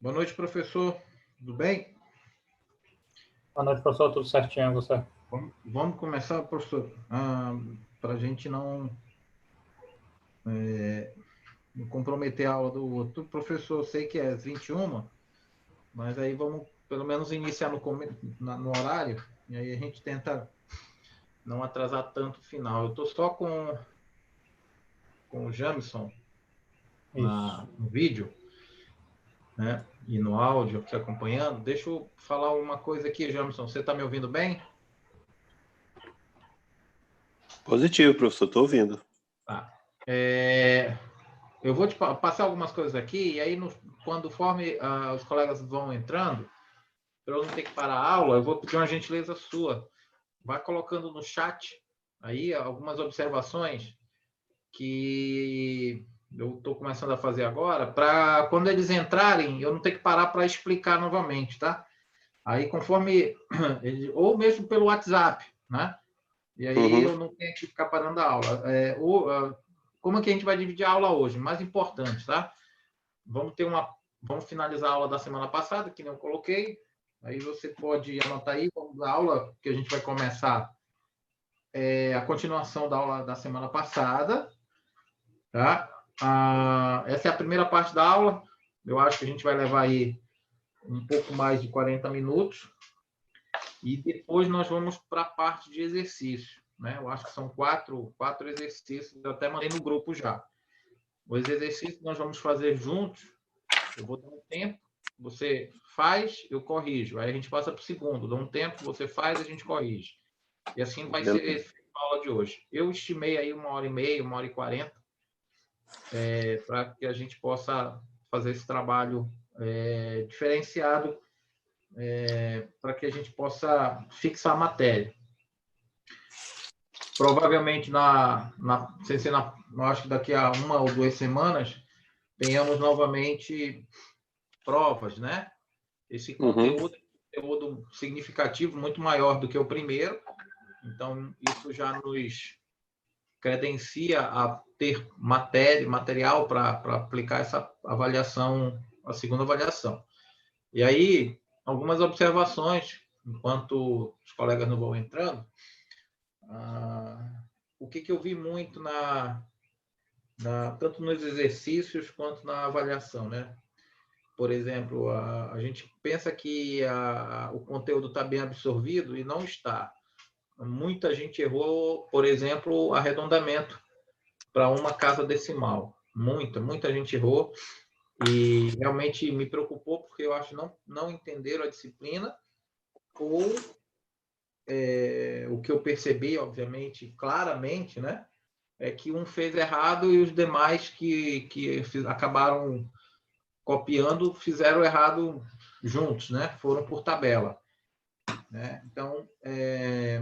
Boa noite, professor. Tudo bem? Boa noite, professor. Tudo certinho, você? Vamos começar, professor, para a gente não comprometer a aula do outro. Professor, eu sei que é às 21, mas aí vamos pelo menos iniciar no horário, e aí a gente tenta não atrasar tanto o final. Eu estou só com o Jamison Isso. no vídeo, né? E no áudio aqui acompanhando. Deixa eu falar uma coisa aqui, Jamison. Você está me ouvindo bem? Positivo, professor, estou ouvindo. Tá. Eu vou te passar algumas coisas aqui, e aí, conforme os colegas vão entrando, para eu não ter que parar a aula, eu vou pedir uma gentileza sua. Vai colocando no chat aí algumas observações que eu estou começando a fazer agora, para quando eles entrarem, eu não ter que parar para explicar novamente, tá? Aí, conforme... Ou mesmo pelo WhatsApp, né? E aí eu não tenho que ficar parando a aula. Como é que a gente vai dividir a aula hoje? Mais importante, tá? Vamos finalizar a aula da semana passada, que nem eu coloquei. Aí você pode anotar aí, vamos a aula que a gente vai começar a continuação da aula da semana passada, tá? Essa é a primeira parte da aula. Eu acho que a gente vai levar aí um pouco mais de 40 minutos. E depois nós vamos para a parte de exercício, né? Eu acho que são quatro exercícios, eu até mandei no grupo já. Os exercícios nós vamos fazer juntos. Eu vou dar um tempo, você faz, eu corrijo. Aí a gente passa para o segundo, dá um tempo, você faz, a gente corrige. E assim vai ser a aula de hoje. Eu estimei aí 1h30, 1h40, para que a gente possa fazer esse trabalho diferenciado, para que a gente possa fixar a matéria. Provavelmente, eu acho que daqui a 1 ou 2 semanas, tenhamos novamente provas, né? Esse conteúdo é um conteúdo significativo, muito maior do que o primeiro. Então, isso já nos credencia a ter material para aplicar essa avaliação, a segunda avaliação. E aí, algumas observações, enquanto os colegas não vão entrando. O que eu vi muito tanto nos exercícios quanto na avaliação, né? Por exemplo, a gente pensa que o conteúdo está bem absorvido e não está. Muita gente errou, por exemplo, o arredondamento para uma casa decimal. Muita gente errou, e realmente me preocupou, porque eu acho que não entenderam a disciplina, ou o que eu percebi, obviamente, claramente, né? É que um fez errado e os demais que acabaram copiando fizeram errado juntos, né? Foram por tabela, né? Então,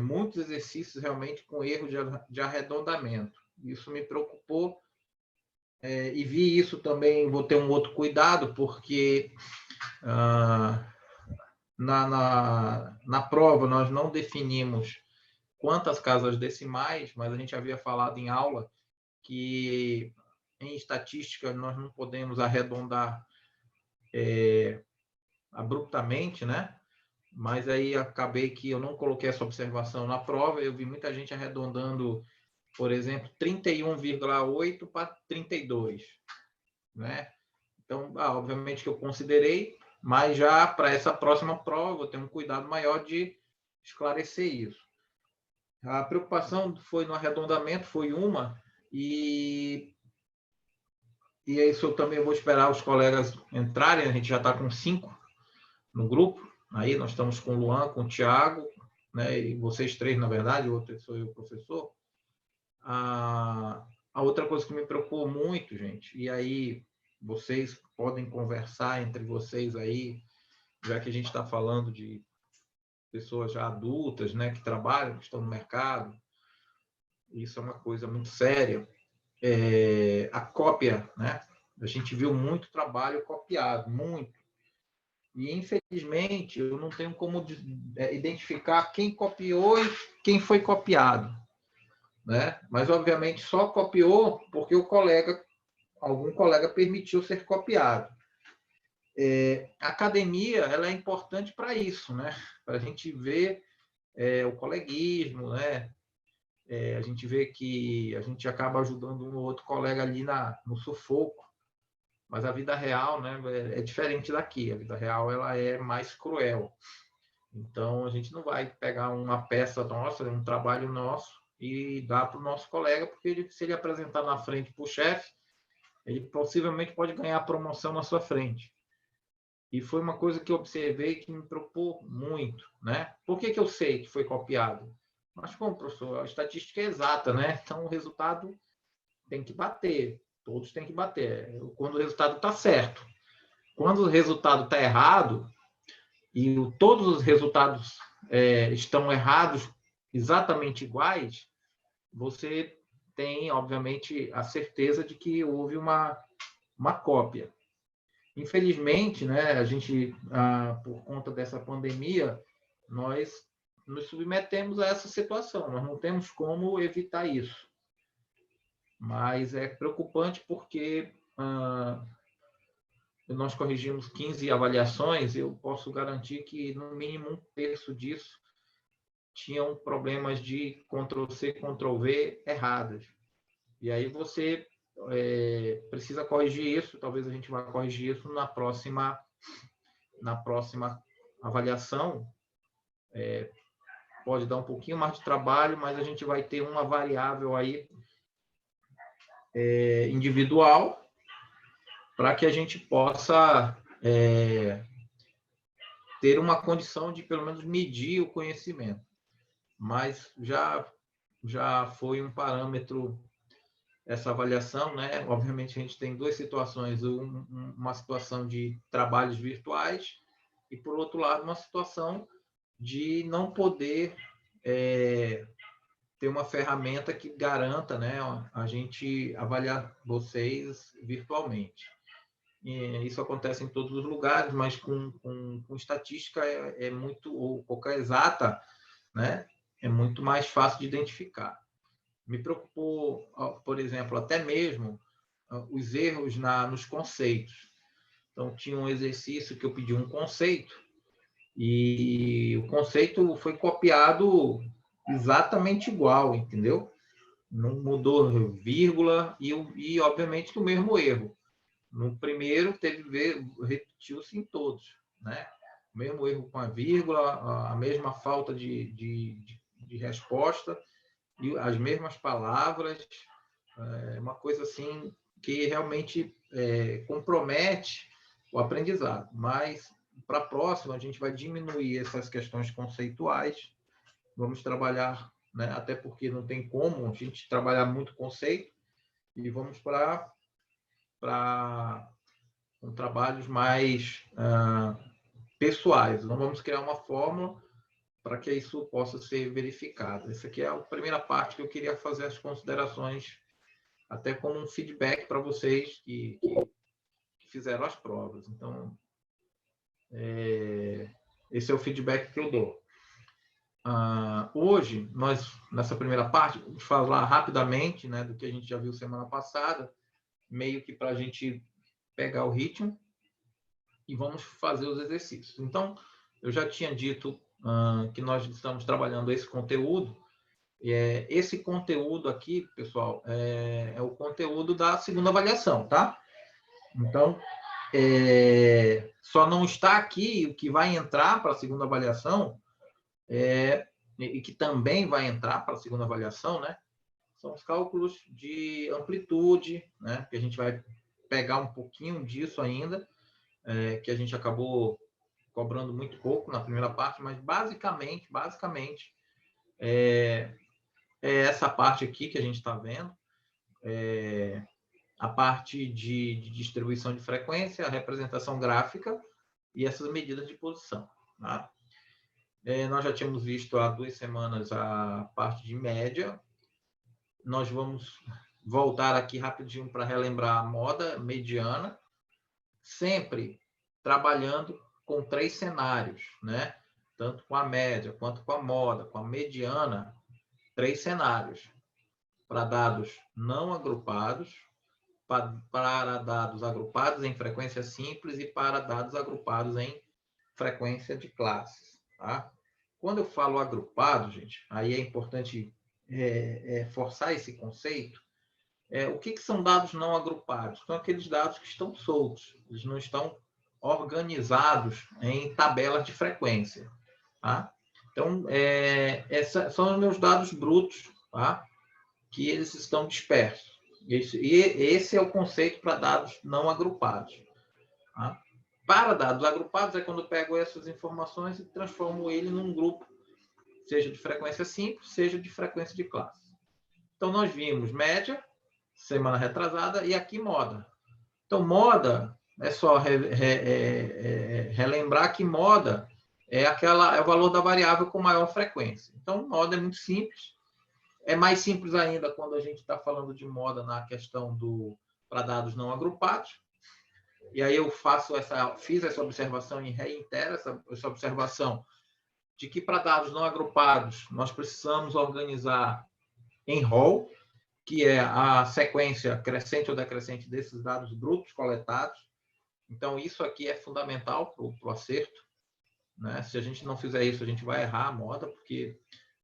muitos exercícios realmente com erro de arredondamento. Isso me preocupou, e vi isso também. Vou ter um outro cuidado, porque na prova nós não definimos quantas casas decimais, mas a gente havia falado em aula que em estatística nós não podemos arredondar abruptamente, né? Mas aí acabei que eu não coloquei essa observação na prova. Eu vi muita gente arredondando, por exemplo, 31,8 para 32, né? Então, obviamente que eu considerei, mas já para essa próxima prova eu vou ter um cuidado maior de esclarecer isso. A preocupação foi no arredondamento, foi uma, e isso eu também vou esperar os colegas entrarem. A gente já está com 5 no grupo. Aí nós estamos com o Luan, com o Thiago, né? E vocês 3, na verdade, o outro sou eu, o professor. A outra coisa que me preocupou muito, gente, e aí vocês podem conversar entre vocês aí, já que a gente está falando de pessoas já adultas, né, que trabalham, que estão no mercado. Isso é uma coisa muito séria. A cópia, né? A gente viu muito trabalho copiado, muito. E, infelizmente, eu não tenho como identificar quem copiou e quem foi copiado, né? Mas, obviamente, só copiou porque algum colega permitiu ser copiado. a academia ela é importante para isso, né? Para a gente ver o coleguismo, né? A gente vê que a gente acaba ajudando um ou outro colega ali no sufoco, mas a vida real, né, é diferente daqui. A vida real ela é mais cruel. Então, a gente não vai pegar uma peça nossa, um trabalho nosso, e dar para o nosso colega, porque se ele apresentar na frente para o chefe, ele possivelmente pode ganhar a promoção na sua frente. E foi uma coisa que eu observei que me preocupou muito, né? Por que eu sei que foi copiado? Mas, como, professor, a estatística é exata, né? Então, o resultado tem que bater. Todos têm que bater. Quando o resultado está certo. Quando o resultado está errado, e todos os resultados estão errados, exatamente iguais, você tem, obviamente, a certeza de que houve uma cópia. Infelizmente, né, a gente, por conta dessa pandemia, nós nos submetemos a essa situação. Nós não temos como evitar isso. Mas é preocupante porque nós corrigimos 15 avaliações, eu posso garantir que, no mínimo, 1/3 disso tinham problemas de Ctrl+C, Ctrl+V erradas. E aí você precisa corrigir isso, talvez a gente vá corrigir isso na próxima avaliação. Pode dar um pouquinho mais de trabalho, mas a gente vai ter uma variável aí individual para que a gente possa ter uma condição de, pelo menos, medir o conhecimento. Mas já foi um parâmetro essa avaliação, né? Obviamente, a gente tem duas situações, uma situação de trabalhos virtuais e, por outro lado, uma situação de não poder ter uma ferramenta que garanta, né, a gente avaliar vocês virtualmente. E isso acontece em todos os lugares, mas com estatística é muito, ou qualquer exata, né, é muito mais fácil de identificar. Me preocupou, por exemplo, até mesmo os erros nos conceitos. Então, tinha um exercício que eu pedi um conceito, e o conceito foi copiado exatamente igual, entendeu? Não mudou vírgula e obviamente, o mesmo erro. No primeiro, repetiu-se em todos, né? O mesmo erro com a vírgula, a mesma falta de resposta, e as mesmas palavras, uma coisa assim que realmente compromete o aprendizado. Mas, para a próxima, a gente vai diminuir essas questões conceituais, vamos trabalhar, né, até porque não tem como a gente trabalhar muito conceito, e vamos para trabalhos mais pessoais. Não vamos criar uma fórmula para que isso possa ser verificado. Essa aqui é a primeira parte que eu queria fazer as considerações, até como um feedback para vocês que fizeram as provas. Então, esse é o feedback que eu dou. Hoje, nós, nessa primeira parte, vamos falar rapidamente, né, do que a gente já viu semana passada, meio que para a gente pegar o ritmo, e vamos fazer os exercícios. Então, eu já tinha dito que nós estamos trabalhando esse conteúdo. Esse conteúdo aqui, pessoal, é o conteúdo da segunda avaliação, tá? Então, só não está aqui o que vai entrar para a segunda avaliação, e que também vai entrar para a segunda avaliação, né? São os cálculos de amplitude, né? Que a gente vai pegar um pouquinho disso ainda, que a gente acabou cobrando muito pouco na primeira parte, mas basicamente é essa parte aqui que a gente está vendo, a parte de distribuição de frequência, a representação gráfica e essas medidas de posição. Tá? Nós já tínhamos visto há 2 semanas a parte de média. Nós vamos voltar aqui rapidinho para relembrar a moda mediana, sempre trabalhando com 3 cenários, né? Tanto com a média, quanto com a moda, com a mediana, 3 cenários. Para dados não agrupados, para dados agrupados em frequência simples e para dados agrupados em frequência de classes. Tá? Quando eu falo agrupado, gente, aí é importante forçar esse conceito. O que são dados não agrupados? São aqueles dados que estão soltos, eles não estão organizados em tabelas de frequência. Tá? Então, esses são os meus dados brutos, tá? Que eles estão dispersos. Esse é o conceito para dados não agrupados. Tá? Para dados agrupados é quando eu pego essas informações e transformo ele num grupo, seja de frequência simples, seja de frequência de classe. Então, nós vimos média, semana retrasada, e aqui moda. Então, moda, é só relembrar que moda é o valor da variável com maior frequência. Então, moda é muito simples. É mais simples ainda quando a gente está falando de moda na questão para dados não agrupados. E aí eu fiz essa observação e reitero essa observação de que para dados não agrupados nós precisamos organizar em rol, que é a sequência crescente ou decrescente desses dados brutos coletados. Então, isso aqui é fundamental para o acerto. Né? Se a gente não fizer isso, a gente vai errar a moda, porque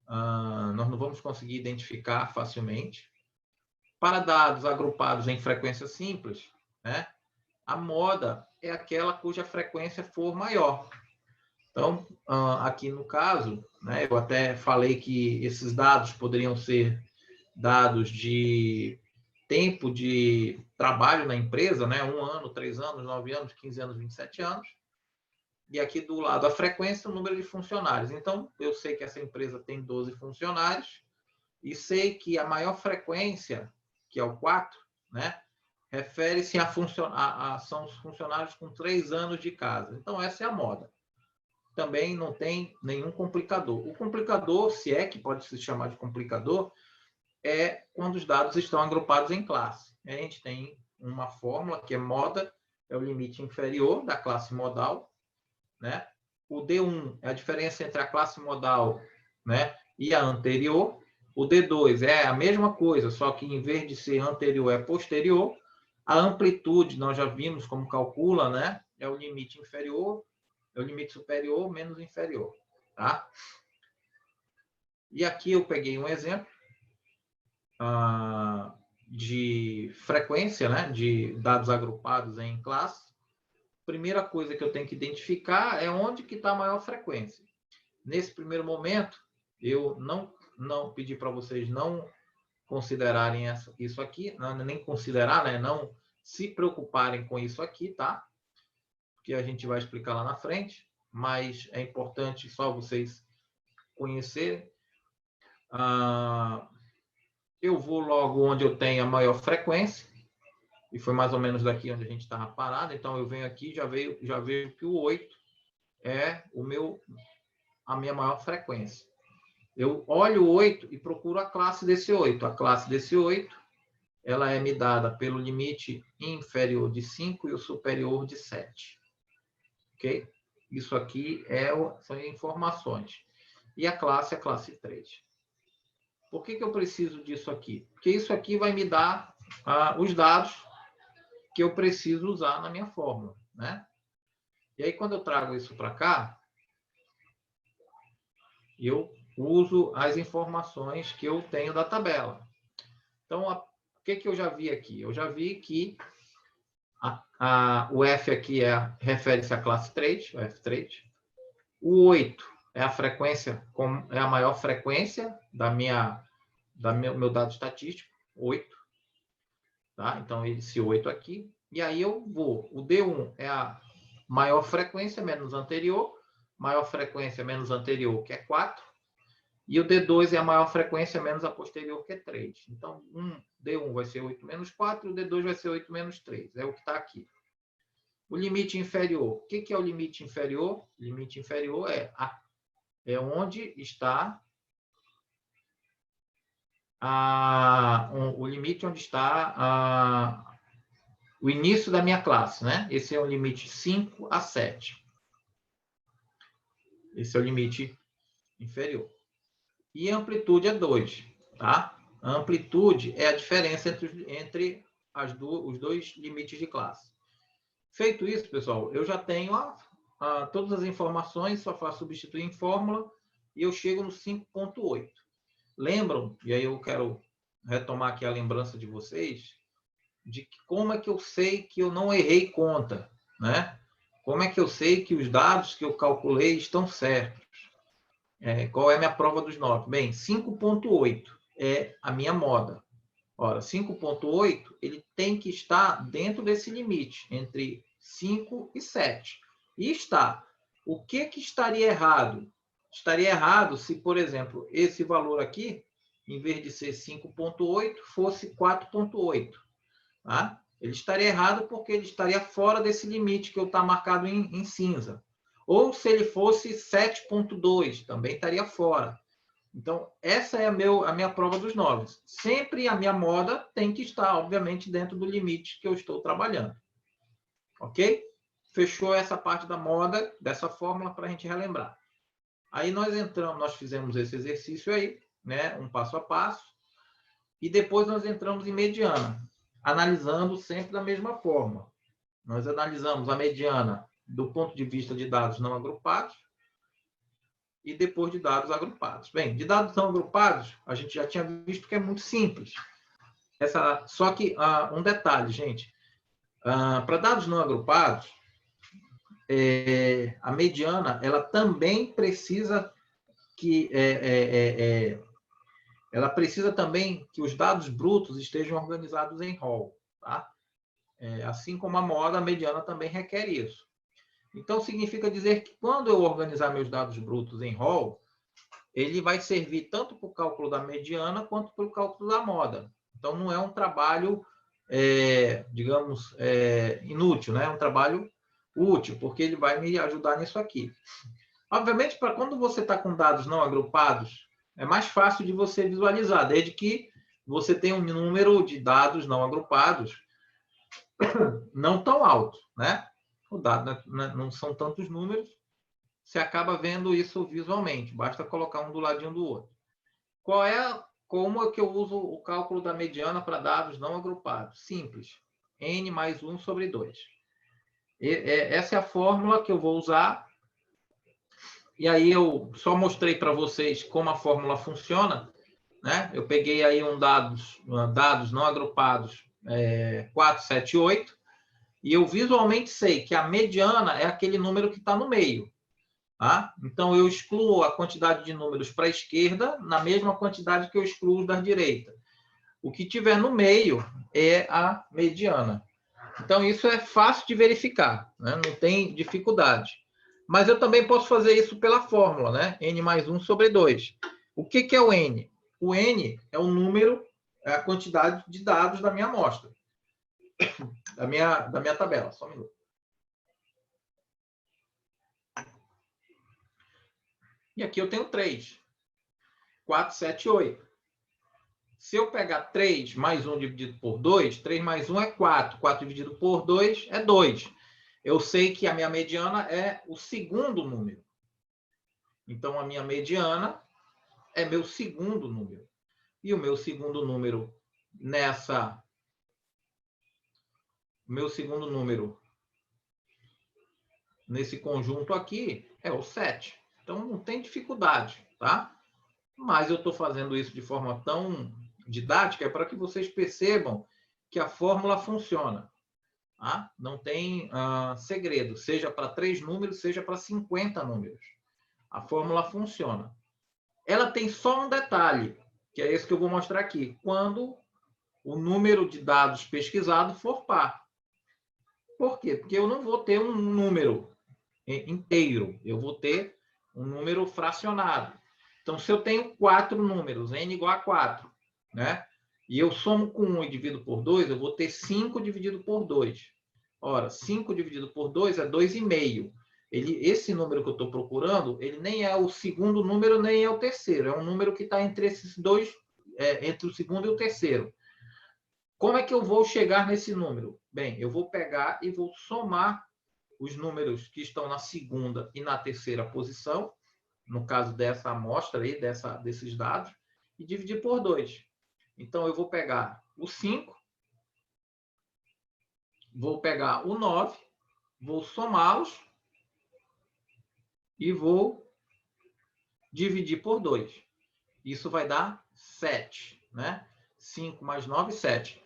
nós não vamos conseguir identificar facilmente. Para dados agrupados em frequência simples, né? A moda é aquela cuja frequência for maior. Então, aqui no caso, né, eu até falei que esses dados poderiam ser dados de tempo de trabalho na empresa, né? 1 ano, 3 anos, 9 anos, 15 anos, 27 anos. E aqui do lado a frequência, o número de funcionários. Então, eu sei que essa empresa tem 12 funcionários e sei que a maior frequência, que é o 4, né? Refere-se são os funcionários com 3 anos de casa. Então, essa é a moda. Também não tem nenhum complicador. O complicador, se é que pode se chamar de complicador, é quando os dados estão agrupados em classe. A gente tem uma fórmula que é moda, é o limite inferior da classe modal, né? O D1 é a diferença entre a classe modal, né, e a anterior. O D2 é a mesma coisa, só que em vez de ser anterior é posterior. A amplitude, nós já vimos como calcula, né? É o limite inferior, é o limite superior menos inferior. Tá? E aqui eu peguei um exemplo de frequência, né? De dados agrupados em classe. Primeira coisa que eu tenho que identificar é onde que está a maior frequência. Nesse primeiro momento, eu não pedi para vocês não considerarem isso aqui, nem considerar, né? Não se preocuparem com isso aqui, tá? Que a gente vai explicar lá na frente, mas é importante só vocês conhecerem. Eu vou logo onde eu tenho a maior frequência, e foi mais ou menos daqui onde a gente estava parado, então eu venho aqui e já vejo que o 8 é a minha maior frequência. Eu olho o 8 e procuro a classe desse 8. A classe desse 8, ela é me dada pelo limite inferior de 5 e o superior de 7. Ok? Isso aqui são informações. E a classe é a classe 3. Por que eu preciso disso aqui? Porque isso aqui vai me dar os dados que eu preciso usar na minha fórmula. Né? E aí, quando eu trago isso para cá, eu uso as informações que eu tenho da tabela. Então, o que eu já vi aqui? Eu já vi que o F aqui refere-se à classe 3, o F3. O 8 é a frequência, é a maior frequência meu dado estatístico, 8. Tá? Então, esse 8 aqui. E aí eu vou. O D1 é a maior frequência menos anterior. Maior frequência menos anterior, que é 4. E o D2 é a maior frequência menos a posterior, que é 3. Então, D1 vai ser 8 menos 4, o D2 vai ser 8 menos 3. É o que está aqui. O limite inferior. O que é o limite inferior? O limite inferior é onde está o limite onde está o início da minha classe. Né? Esse é o limite 5 a 7. Esse é o limite inferior. E a amplitude é 2, tá? A amplitude é a diferença entre os dois limites de classe. Feito isso, pessoal, eu já tenho todas as informações, só faço substituir em fórmula e eu chego no 5.8. Lembram, e aí eu quero retomar aqui a lembrança de vocês, de que como é que eu sei que eu não errei conta, né? Como é que eu sei que os dados que eu calculei estão certos? Qual é a minha prova dos 9? Bem, 5.8 é a minha moda. Ora, 5.8, ele tem que estar dentro desse limite, entre 5 e 7. E está. O que estaria errado? Estaria errado se, por exemplo, esse valor aqui, em vez de ser 5.8, fosse 4.8. Tá? Ele estaria errado porque ele estaria fora desse limite que está marcado em cinza. Ou se ele fosse 7.2, também estaria fora. Então, essa é a minha prova dos 9. Sempre a minha moda tem que estar, obviamente, dentro do limite que eu estou trabalhando. Ok? Fechou essa parte da moda, dessa fórmula, para a gente relembrar. Aí nós fizemos esse exercício aí, né? Um passo a passo. E depois nós entramos em mediana, analisando sempre da mesma forma. Nós analisamos a mediana do ponto de vista de dados não agrupados, e depois de dados agrupados. Bem, de dados não agrupados, a gente já tinha visto que é muito simples. Só que um detalhe, gente. Para dados não agrupados, a mediana ela também precisa que ela precisa também que os dados brutos estejam organizados em rol, tá? Assim como a moda, a mediana também requer isso. Então, significa dizer que quando eu organizar meus dados brutos em rol, ele vai servir tanto para o cálculo da mediana quanto para o cálculo da moda. Então, não é um trabalho, digamos, inútil, né? É um trabalho útil, porque ele vai me ajudar nisso aqui. Obviamente, para quando você está com dados não agrupados, é mais fácil de você visualizar, desde que você tenha um número de dados não agrupados não tão alto, né? O dado não são tantos números, você acaba vendo isso visualmente, basta colocar um do ladinho do outro. Como é que eu uso o cálculo da mediana para dados não agrupados? Simples, n mais 1 sobre 2. Essa é a fórmula que eu vou usar, e aí eu só mostrei para vocês como a fórmula funciona, né? Eu peguei aí dados não agrupados 4, 7, 8, e eu visualmente sei que a mediana é aquele número que está no meio. Tá? Então, eu excluo a quantidade de números para a esquerda na mesma quantidade que eu excluo os da direita. O que tiver no meio é a mediana. Então, isso é fácil de verificar, né? Não tem dificuldade. Mas eu também posso fazer isso pela fórmula, né? N mais 1 sobre 2. O que é o N? O N é o número, é a quantidade de dados da minha amostra, da minha tabela. Só um minuto. E aqui eu tenho 3. 4, 7, 8. Se eu pegar 3 mais 1 dividido por 2, 3 mais 1 é 4. 4 dividido por 2 é 2. Eu sei que a minha mediana é o segundo número. Então, a minha mediana é meu segundo número. E o meu segundo número nesse conjunto aqui é o 7. Então, não tem dificuldade, tá? Mas eu estou fazendo isso de forma tão didática para que vocês percebam que a fórmula funciona. Tá? Não tem segredo, seja para 3 números, seja para 50 números. A fórmula funciona. Ela tem só um detalhe, que é esse que eu vou mostrar aqui. Quando o número de dados pesquisado for par. Por quê? Porque eu não vou ter um número inteiro, eu vou ter um número fracionado. Então, se eu tenho 4 números, n igual a 4, né? E eu somo com 1 e divido por 2, eu vou ter 5 dividido por 2. Ora, 5 dividido por 2 é 2,5. Esse número que eu estou procurando, ele nem é o segundo número, nem é o terceiro. É um número que está entre esses dois, entre o segundo e o terceiro. Como é que eu vou chegar nesse número? Bem, eu vou pegar e vou somar os números que estão na segunda e na terceira posição, no caso dessa amostra aí, desses dados, e dividir por 2. Então, eu vou pegar o 5, vou pegar o 9, vou somá-los e vou dividir por 2. Isso vai dar 7, né? 5 mais 9, 7.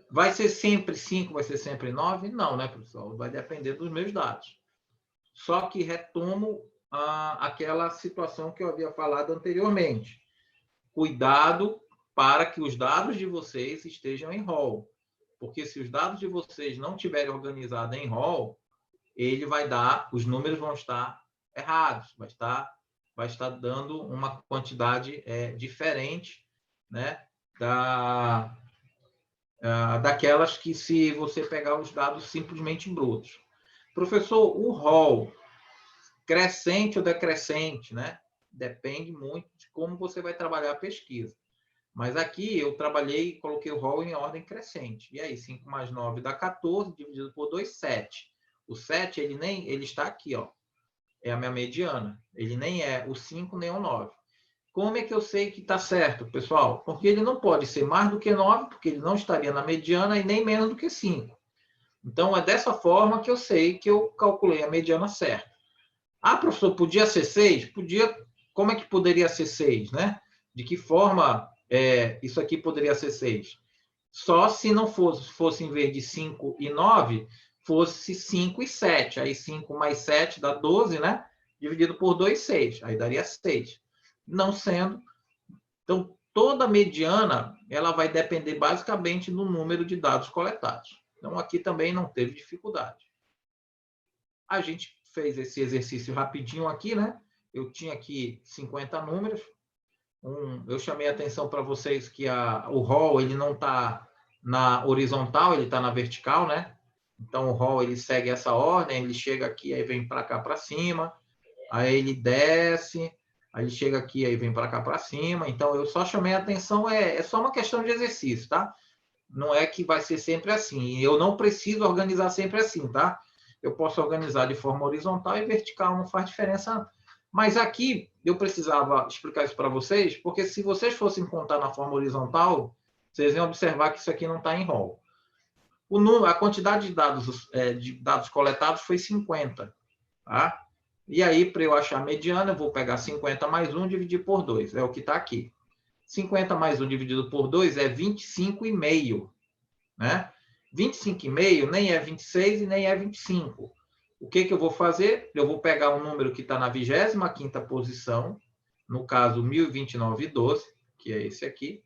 Vai ser sempre 5, vai ser sempre 9? Não, né, pessoal? Vai depender dos meus dados. Só que retomo aquela situação que eu havia falado anteriormente. Cuidado para que os dados de vocês estejam em rol. Porque se os dados de vocês não estiverem organizados em rol, ele vai dar, os números vão estar errados, vai estar dando uma quantidade diferente, né, daquelas que se você pegar os dados simplesmente brutos. Professor, o rol crescente ou decrescente, né? Depende muito de como você vai trabalhar a pesquisa. Mas aqui eu trabalhei, coloquei o rol em ordem crescente. E aí, 5 mais 9 dá 14, dividido por 2, 7. O 7, ele está aqui, ó. É a minha mediana. Ele nem é o 5, nem o 9. Como é que eu sei que está certo, pessoal? Porque ele não pode ser mais do que 9, porque ele não estaria na mediana, e nem menos do que 5. Então, é dessa forma que eu sei que eu calculei a mediana certa. Ah, professor, podia ser 6? Podia. Como é que poderia ser 6, né? De que forma isso aqui poderia ser 6? Só se não fosse em vez de 5 e 9, fosse 5 e 7. Aí 5 mais 7 dá 12, né? Dividido por 2, 6. Aí daria 6. Não sendo. Então, toda mediana, ela vai depender basicamente do número de dados coletados. Então, aqui também não teve dificuldade. A gente fez esse exercício rapidinho aqui, né? Eu tinha aqui 50 números. Eu chamei a atenção para vocês que o rol ele não está na horizontal, ele está na vertical, né? Então, o rol ele segue essa ordem, ele chega aqui, aí vem para cá para cima, aí ele desce, aí ele chega aqui, aí vem para cá para cima. Então, eu só chamei a atenção, é só uma questão de exercício, tá? Não é que vai ser sempre assim. Eu não preciso organizar sempre assim, tá? Eu posso organizar de forma horizontal e vertical, não faz diferença. Mas aqui eu precisava explicar isso para vocês, porque se vocês fossem contar na forma horizontal, vocês iam observar que isso aqui não está em rol. A quantidade de dados coletados foi 50. Tá? E aí, para eu achar a mediana, eu vou pegar 50 mais 1 e dividir por 2. É o que está aqui. 50 mais 1 dividido por 2 é 25,5. Né? 25,5 nem é 26 e nem é 25. O que eu vou fazer? Eu vou pegar um número que está na 25ª posição, no caso 1029,12, que é esse aqui,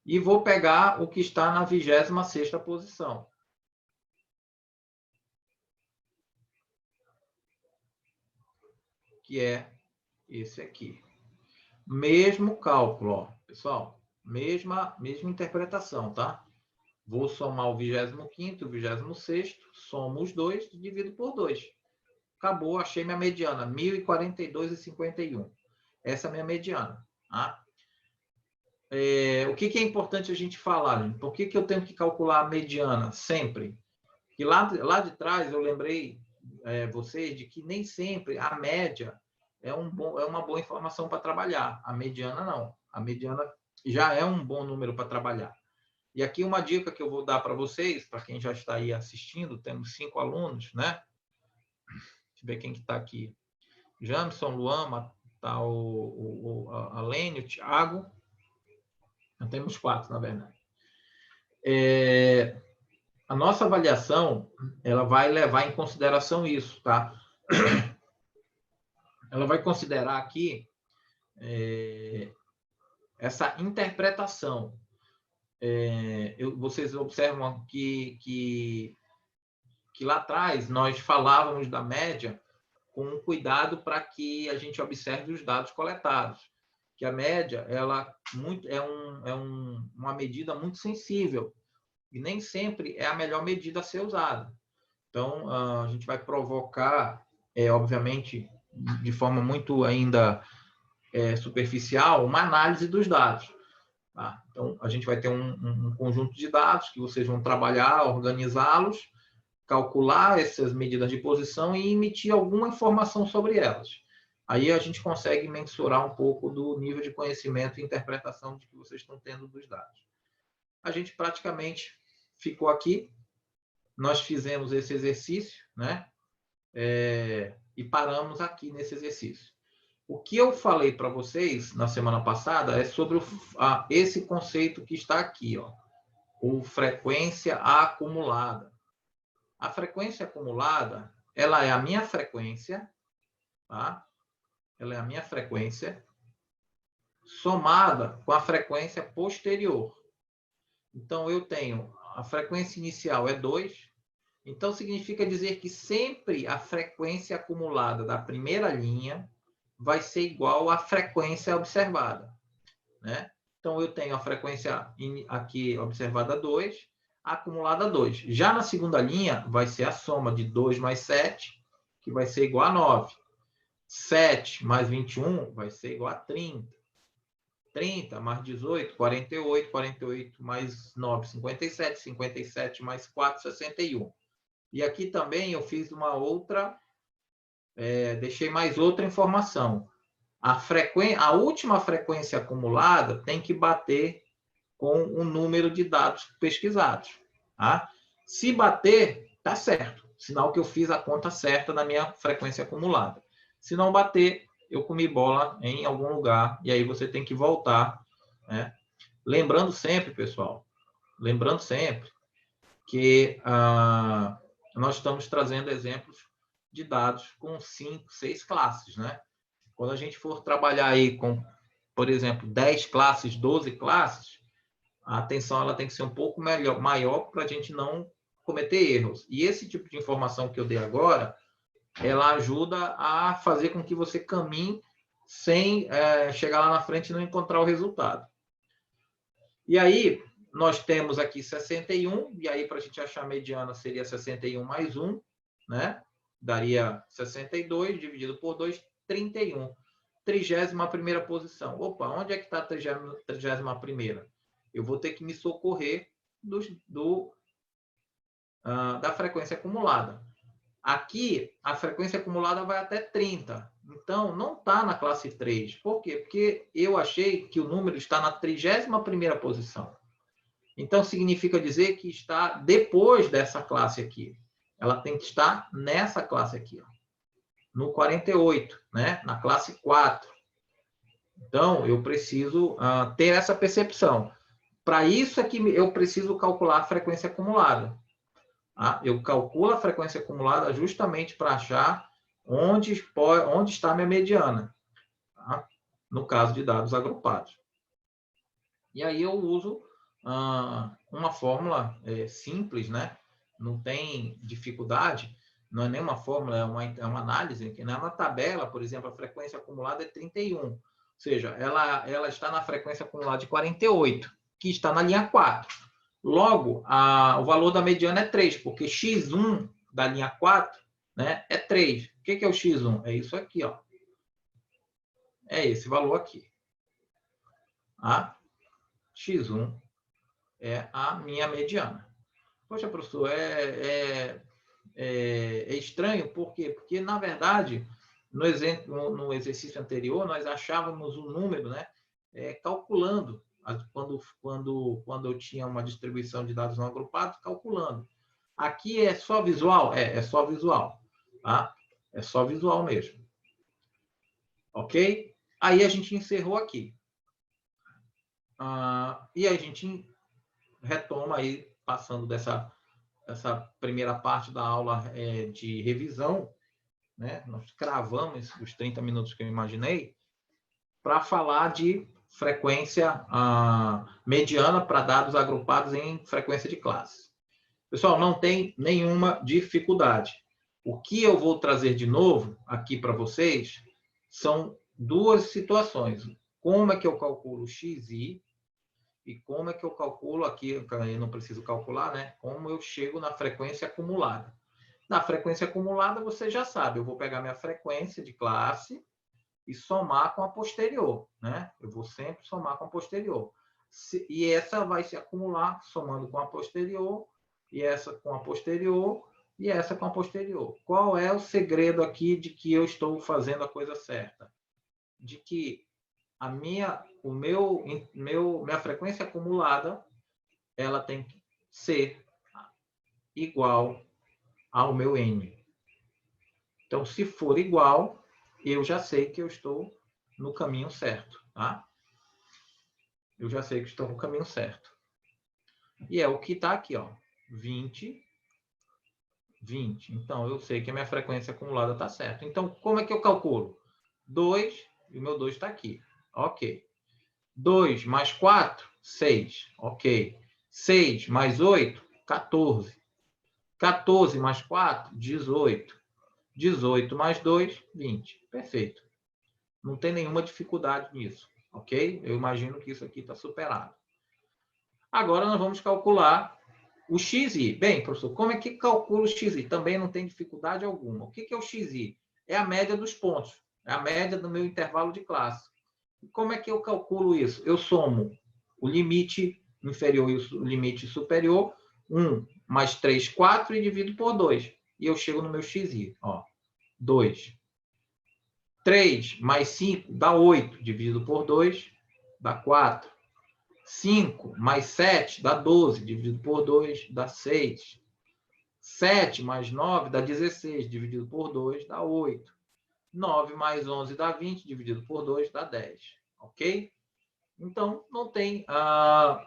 e vou pegar o que está na 26ª posição. Que é esse aqui. Mesmo cálculo, ó, pessoal, mesma interpretação, tá? Vou somar o 25º e o 26º, somo os dois e divido por 2. Acabou, achei minha mediana, 1042,51. Essa é a minha mediana. Tá? O que é importante a gente falar, gente? Por que eu tenho que calcular a mediana sempre? Que lá de trás eu lembrei vocês de que nem sempre a média é uma boa informação para trabalhar. A mediana não. A mediana já é um bom número para trabalhar. E aqui uma dica que eu vou dar para vocês, para quem já está aí assistindo, temos 5 alunos, né? Deixa eu ver quem que está aqui. Jamson, Luan, tá a Lênio, o Thiago. Nós temos 4, na verdade. A nossa avaliação, ela vai levar em consideração isso, tá? Ela vai considerar aqui essa interpretação. Vocês observam que lá atrás nós falávamos da média com cuidado para que a gente observe os dados coletados. Que a média ela uma medida muito sensível e nem sempre é a melhor medida a ser usada. Então, a gente vai provocar, obviamente, de forma muito ainda superficial, uma análise dos dados. Tá? Então, a gente vai ter um conjunto de dados que vocês vão trabalhar, organizá-los, calcular essas medidas de posição e emitir alguma informação sobre elas. Aí a gente consegue mensurar um pouco do nível de conhecimento e interpretação de que vocês estão tendo dos dados. a gente praticamente ficou aqui. Nós fizemos esse exercício, né? E paramos aqui nesse exercício. O que eu falei para vocês na semana passada é sobre esse conceito que está aqui, ó, o frequência acumulada. A frequência acumulada, ela é a minha frequência, tá? Ela é a minha frequência somada com a frequência posterior. Então, eu tenho a frequência inicial é 2, então significa dizer que sempre a frequência acumulada da primeira linha vai ser igual à frequência observada, né? Então, eu tenho a frequência aqui observada 2, acumulada 2. Já na segunda linha, vai ser a soma de 2 mais 7, que vai ser igual a 9. 7 mais 21 vai ser igual a 30. 30 mais 18, 48. 48 mais 9, 57. 57 mais 4, 61. E aqui também eu fiz uma outra, deixei mais outra informação. A última frequência acumulada tem que bater com o número de dados pesquisados. Tá? Se bater, tá certo. Sinal que eu fiz a conta certa da minha frequência acumulada. Se não bater, eu comi bola em algum lugar e aí você tem que voltar, né? Lembrando sempre, pessoal, lembrando sempre que nós estamos trazendo exemplos de dados com 5, 6 classes, né? Quando a gente for trabalhar aí com, por exemplo, 10 classes, 12 classes, a atenção ela tem que ser um pouco maior para a gente não cometer erros. E esse tipo de informação que eu dei agora, ela ajuda a fazer com que você caminhe sem chegar lá na frente e não encontrar o resultado. E aí, nós temos aqui 61, e aí para a gente achar a mediana seria 61 mais 1, né? Daria 62, dividido por 2, 31. 31ª posição. Opa, onde é que está a 31ª? Eu vou ter que me socorrer da frequência acumulada. Aqui, a frequência acumulada vai até 30. Então, não está na classe 3. Por quê? Porque eu achei que o número está na 31ª posição. Então, significa dizer que está depois dessa classe aqui. Ela tem que estar nessa classe aqui, ó, no 48, né? Na classe 4. Então, eu preciso ter essa percepção. Para isso é que eu preciso calcular a frequência acumulada. Tá? Eu calculo a frequência acumulada justamente para achar onde está a minha mediana, tá? No caso de dados agrupados. E aí eu uso uma fórmula simples, né? Não tem dificuldade, não é nenhuma fórmula, é uma análise. Que na tabela, por exemplo, a frequência acumulada é 31. Ou seja, ela está na frequência acumulada de 48, que está na linha 4. Logo, o valor da mediana é 3, porque x1 da linha 4, né, é 3. O que é o x1? É isso aqui, ó. É esse valor aqui. X1 é a minha mediana. Poxa, professor, é estranho, por quê? Porque, na verdade, no exercício anterior, nós achávamos o número, né, calculando, quando eu tinha uma distribuição de dados não agrupados, calculando. Aqui é só visual? É só visual. Tá? É só visual mesmo. Ok? Aí a gente encerrou aqui. E a gente retoma aí, passando dessa primeira parte da aula de revisão, né? Nós cravamos os 30 minutos que eu imaginei, para falar de frequência mediana para dados agrupados em frequência de classe. Pessoal, não tem nenhuma dificuldade. O que eu vou trazer de novo aqui para vocês são duas situações. Como é que eu calculo xi e como é que eu calculo aqui, eu não preciso calcular, né? Como eu chego na frequência acumulada. Na frequência acumulada, você já sabe, eu vou pegar minha frequência de classe e somar com a posterior, né? Eu vou sempre somar com a posterior. E essa vai se acumular somando com a posterior, e essa com a posterior, e essa com a posterior. Qual é o segredo aqui de que eu estou fazendo a coisa certa? De que minha frequência acumulada ela tem que ser igual ao meu N. Então, se for igual, eu já sei que eu estou no caminho certo, tá? Eu já sei que estou no caminho certo. E é o que está aqui, ó. 20, 20. Então, eu sei que a minha frequência acumulada está certa. Então, como é que eu calculo? 2, e o meu 2 está aqui. Ok. 2 mais 4, 6. Ok. 6 mais 8, 14. 14 mais 4, 18. 18 mais 2, 20. Perfeito. Não tem nenhuma dificuldade nisso. Ok? Eu imagino que isso aqui está superado. Agora, nós vamos calcular o XI. Bem, professor, como é que calcula o XI? Também não tem dificuldade alguma. O que é o XI? É a média dos pontos. É a média do meu intervalo de classe. E como é que eu calculo isso? Eu somo o limite inferior e o limite superior, 1 mais 3, 4, e divido por 2. E eu chego no meu XI. Ó, 2. 3 mais 5 dá 8. Dividido por 2, dá 4. 5 mais 7 dá 12, dividido por 2, dá 6. 7 mais 9 dá 16, dividido por 2, dá 8. 9 mais 11 dá 20, dividido por 2, dá 10. Ok? Então, não tem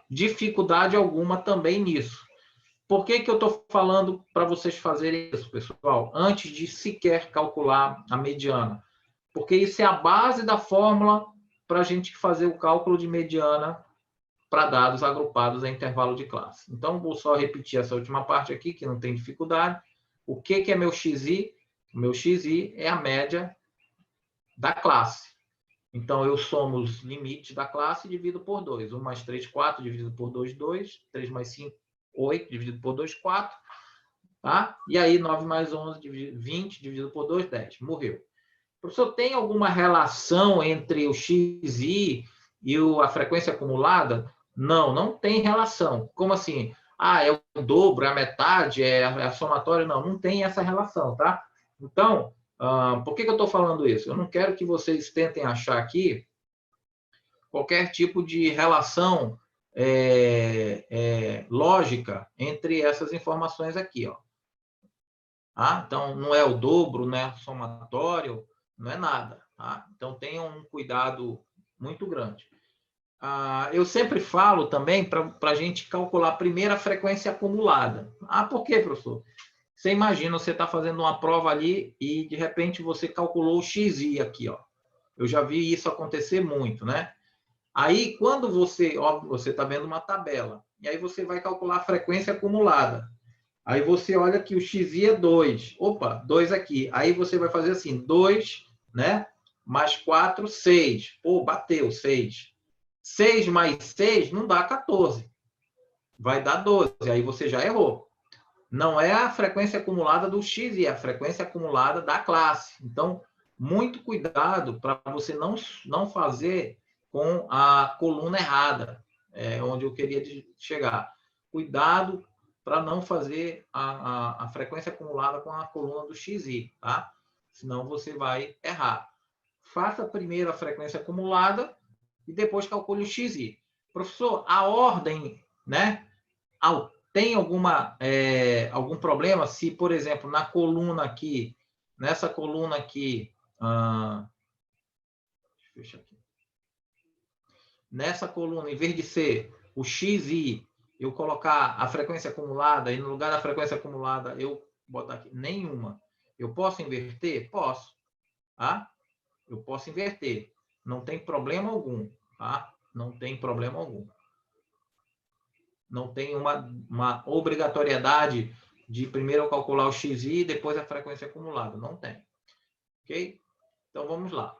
dificuldade alguma também nisso. Por que eu estou falando para vocês fazerem isso, pessoal? Antes de sequer calcular a mediana. Porque isso é a base da fórmula para a gente fazer o cálculo de mediana para dados agrupados em intervalo de classe. Então, vou só repetir essa última parte aqui, que não tem dificuldade. O que é meu XI? O meu XI é a média da classe. Então, eu somo os limites da classe e divido por 2. 1 mais 3, 4, dividido por 2, 2. 3 mais 5, 8, dividido por 2, 4. Tá? E aí, 9 mais 11, 20, dividido por 2, 10. Morreu. Professor, tem alguma relação entre o XI e a frequência acumulada? Não, não tem relação. Como assim? É o dobro, é a metade, é a somatória? Não, não tem essa relação, tá? Então, por que eu estou falando isso? Eu não quero que vocês tentem achar aqui qualquer tipo de relação lógica entre essas informações aqui, ó. Então, não é o dobro, não é somatório, não é nada. Tá? Então, tenham um cuidado muito grande. Eu sempre falo também para a gente calcular primeiro a frequência acumulada. Por quê, professor? Você imagina, você está fazendo uma prova ali e, de repente, você calculou o XI aqui. Ó. Eu já vi isso acontecer muito, né? Aí, quando você está vendo uma tabela, e aí você vai calcular a frequência acumulada. Aí você olha que o XI é 2. Opa, 2 aqui. Aí você vai fazer assim, 2, né? Mais 4, 6. Pô, bateu, 6. 6 mais 6 não dá 14. Vai dar 12. Aí você já errou. Não é a frequência acumulada do XI, é a frequência acumulada da classe. Então, muito cuidado para você não fazer com a coluna errada, onde eu queria chegar. Cuidado para não fazer a frequência acumulada com a coluna do XI, tá? Senão você vai errar. Faça primeiro a frequência acumulada e depois calcule o XI. Professor, a ordem, né? Tem algum problema se, por exemplo, na coluna aqui, nessa coluna aqui, deixa eu fechar aqui. Nessa coluna, em vez de ser o XI, eu colocar a frequência acumulada, e no lugar da frequência acumulada eu botar aqui nenhuma. Eu posso inverter? Posso. Tá? Eu posso inverter. Não tem problema algum. Tá? Não tem problema algum. Não tem uma obrigatoriedade de primeiro eu calcular o XI e depois a frequência acumulada. Não tem. Ok? Então, vamos lá.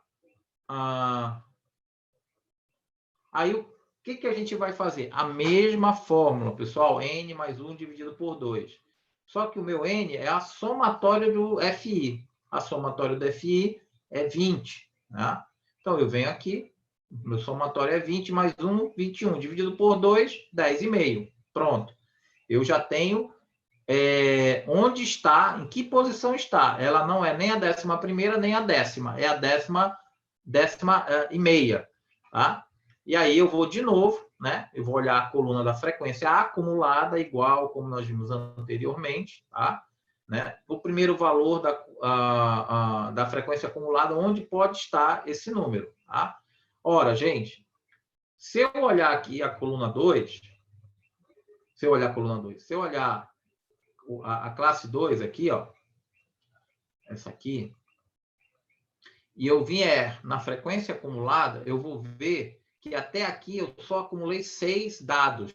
Aí, o que a gente vai fazer? A mesma fórmula, pessoal. N mais 1 dividido por 2. Só que o meu N é a somatória do FI. A somatória do FI é 20. Né? Então, eu venho aqui. Meu somatório é 20 mais 1, 21. Dividido por 2, 10,5. Pronto. Eu já tenho onde está, em que posição está. Ela não é nem a 11ª, nem a 10ª. É a 10ª e meia. Tá? E aí eu vou de novo né? Eu vou olhar a coluna da frequência acumulada, igual como nós vimos anteriormente, tá? Né? O primeiro valor da frequência acumulada, onde pode estar esse número, tá? Ora, gente, se eu olhar aqui a coluna 2, se eu olhar a classe 2 aqui, ó, essa aqui, e eu vier na frequência acumulada, eu vou ver que até aqui eu só acumulei 6 dados.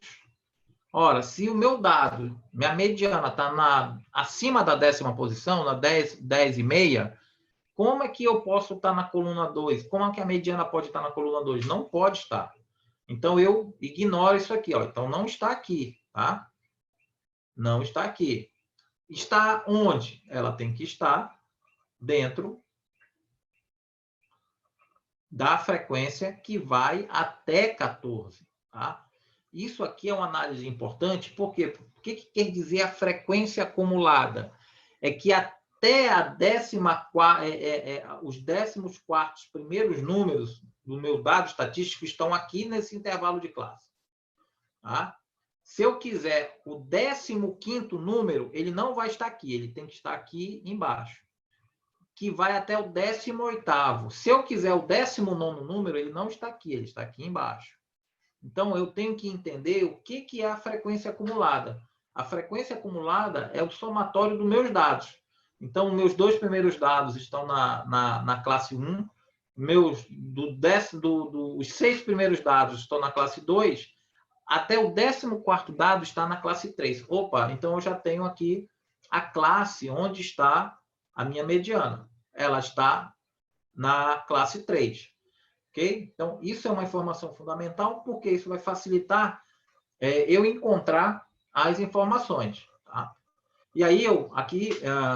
Ora, se o meu dado, minha mediana está acima da 10ª posição, na 10,5, como é que eu posso estar na coluna 2? Como é que a mediana pode estar na coluna 2? Não pode estar. Então, eu ignoro isso aqui. Ó. Então, não está aqui. Tá? Não está aqui. Está onde? Ela tem que estar dentro da frequência que vai até 14. Tá? Isso aqui é uma análise importante, porque o que quer dizer a frequência acumulada? É que até a 14ª, os 14º primeiros números do meu dado estatístico estão aqui nesse intervalo de classe. Tá? Se eu quiser o 15º número, ele não vai estar aqui, ele tem que estar aqui embaixo, que vai até o 18º. Se eu quiser o 19º número, ele não está aqui, ele está aqui embaixo. Então, eu tenho que entender o que é a frequência acumulada. A frequência acumulada é o somatório dos meus dados. Então, meus 2 primeiros dados estão na classe 1, os 6 primeiros dados estão na classe 2, até o 14º dado está na classe 3. Opa, então eu já tenho aqui a classe onde está a minha mediana. Ela está na classe 3. Okay? Então, isso é uma informação fundamental, porque isso vai facilitar eu encontrar as informações. Tá? E aí, aqui,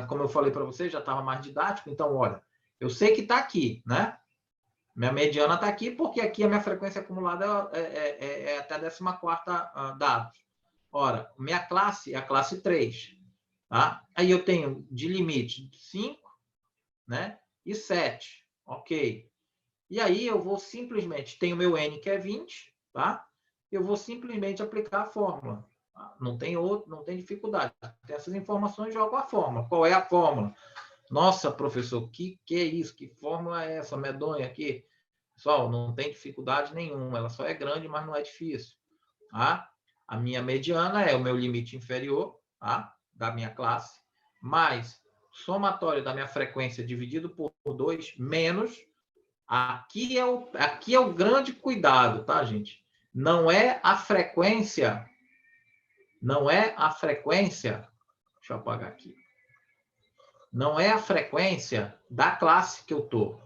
como eu falei para vocês, já estava mais didático, então, olha, eu sei que está aqui, né? Minha mediana está aqui, porque aqui a minha frequência acumulada é até a 14ª dados. Ora, minha classe é a classe 3. Tá? Aí eu tenho de limite 5, né? E 7. Ok. E aí eu vou simplesmente, tenho meu N que é 20, tá? Eu vou simplesmente aplicar a fórmula. Tá? Não tem dificuldade. Tem essas informações, jogo a fórmula. Qual é a fórmula? Nossa, professor, que é isso? Que fórmula é essa medonha aqui? Pessoal, não tem dificuldade nenhuma. Ela só é grande, mas não é difícil. Tá? A minha mediana é o meu limite inferior, tá? Da minha classe, mais somatório da minha frequência dividido por 2, menos... Aqui é o grande cuidado, tá, gente? Não é a frequência, deixa eu apagar aqui. Não é a frequência da classe que eu tô,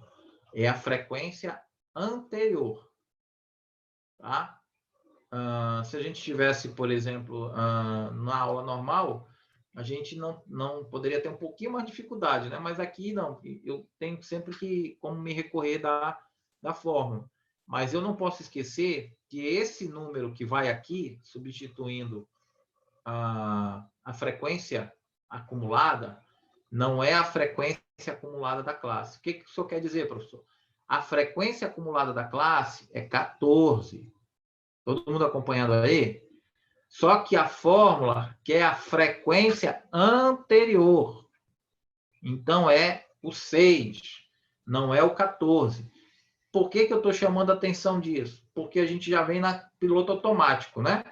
é a frequência anterior, tá? Se a gente tivesse, por exemplo, na aula normal, a gente não poderia ter um pouquinho mais de dificuldade, né? Mas aqui não, eu tenho sempre que como me recorrer da fórmula. Mas eu não posso esquecer que esse número que vai aqui, substituindo a frequência acumulada, não é a frequência acumulada da classe. O que o senhor quer dizer, professor? A frequência acumulada da classe é 14. Todo mundo acompanhando aí? Só que a fórmula quer a frequência anterior. Então, é o 6, não é o 14. Por que eu estou chamando a atenção disso? Porque a gente já vem na piloto automático, né?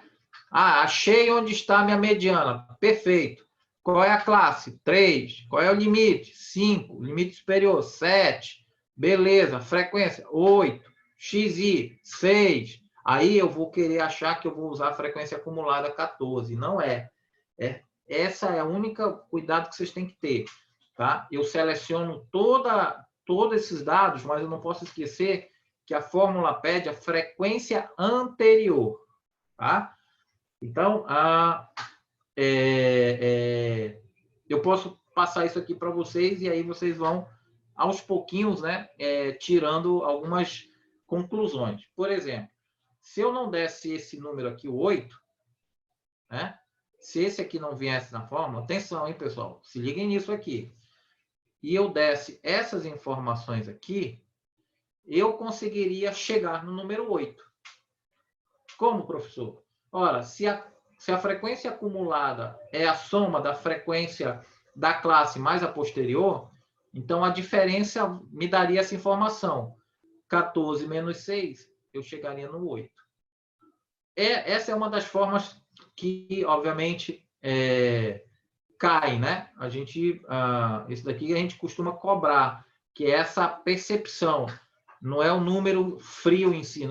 Achei onde está a minha mediana. Perfeito. Qual é a classe? 3. Qual é o limite? 5. Limite superior? 7. Beleza. Frequência? 8. XI? 6. Aí eu vou querer achar que eu vou usar a frequência acumulada 14. Não é. Essa é a única cuidado que vocês têm que ter. Tá? Eu seleciono todos esses dados, mas eu não posso esquecer que a fórmula pede a frequência anterior. Tá? Então, eu posso passar isso aqui para vocês e aí vocês vão, aos pouquinhos, né, tirando algumas conclusões. Por exemplo, se eu não desse esse número aqui, o 8, né? Se esse aqui não viesse na fórmula, atenção, hein, pessoal? Se liguem nisso aqui. E eu desse essas informações aqui, eu conseguiria chegar no número 8. Como, professor? Ora, se a frequência acumulada é a soma da frequência da classe mais a posterior, então a diferença me daria essa informação. 14 menos 6, eu chegaria no 8. Essa é uma das formas que, obviamente, cai, né? Isso daqui a gente costuma cobrar, que é essa percepção. Não é o número frio em si,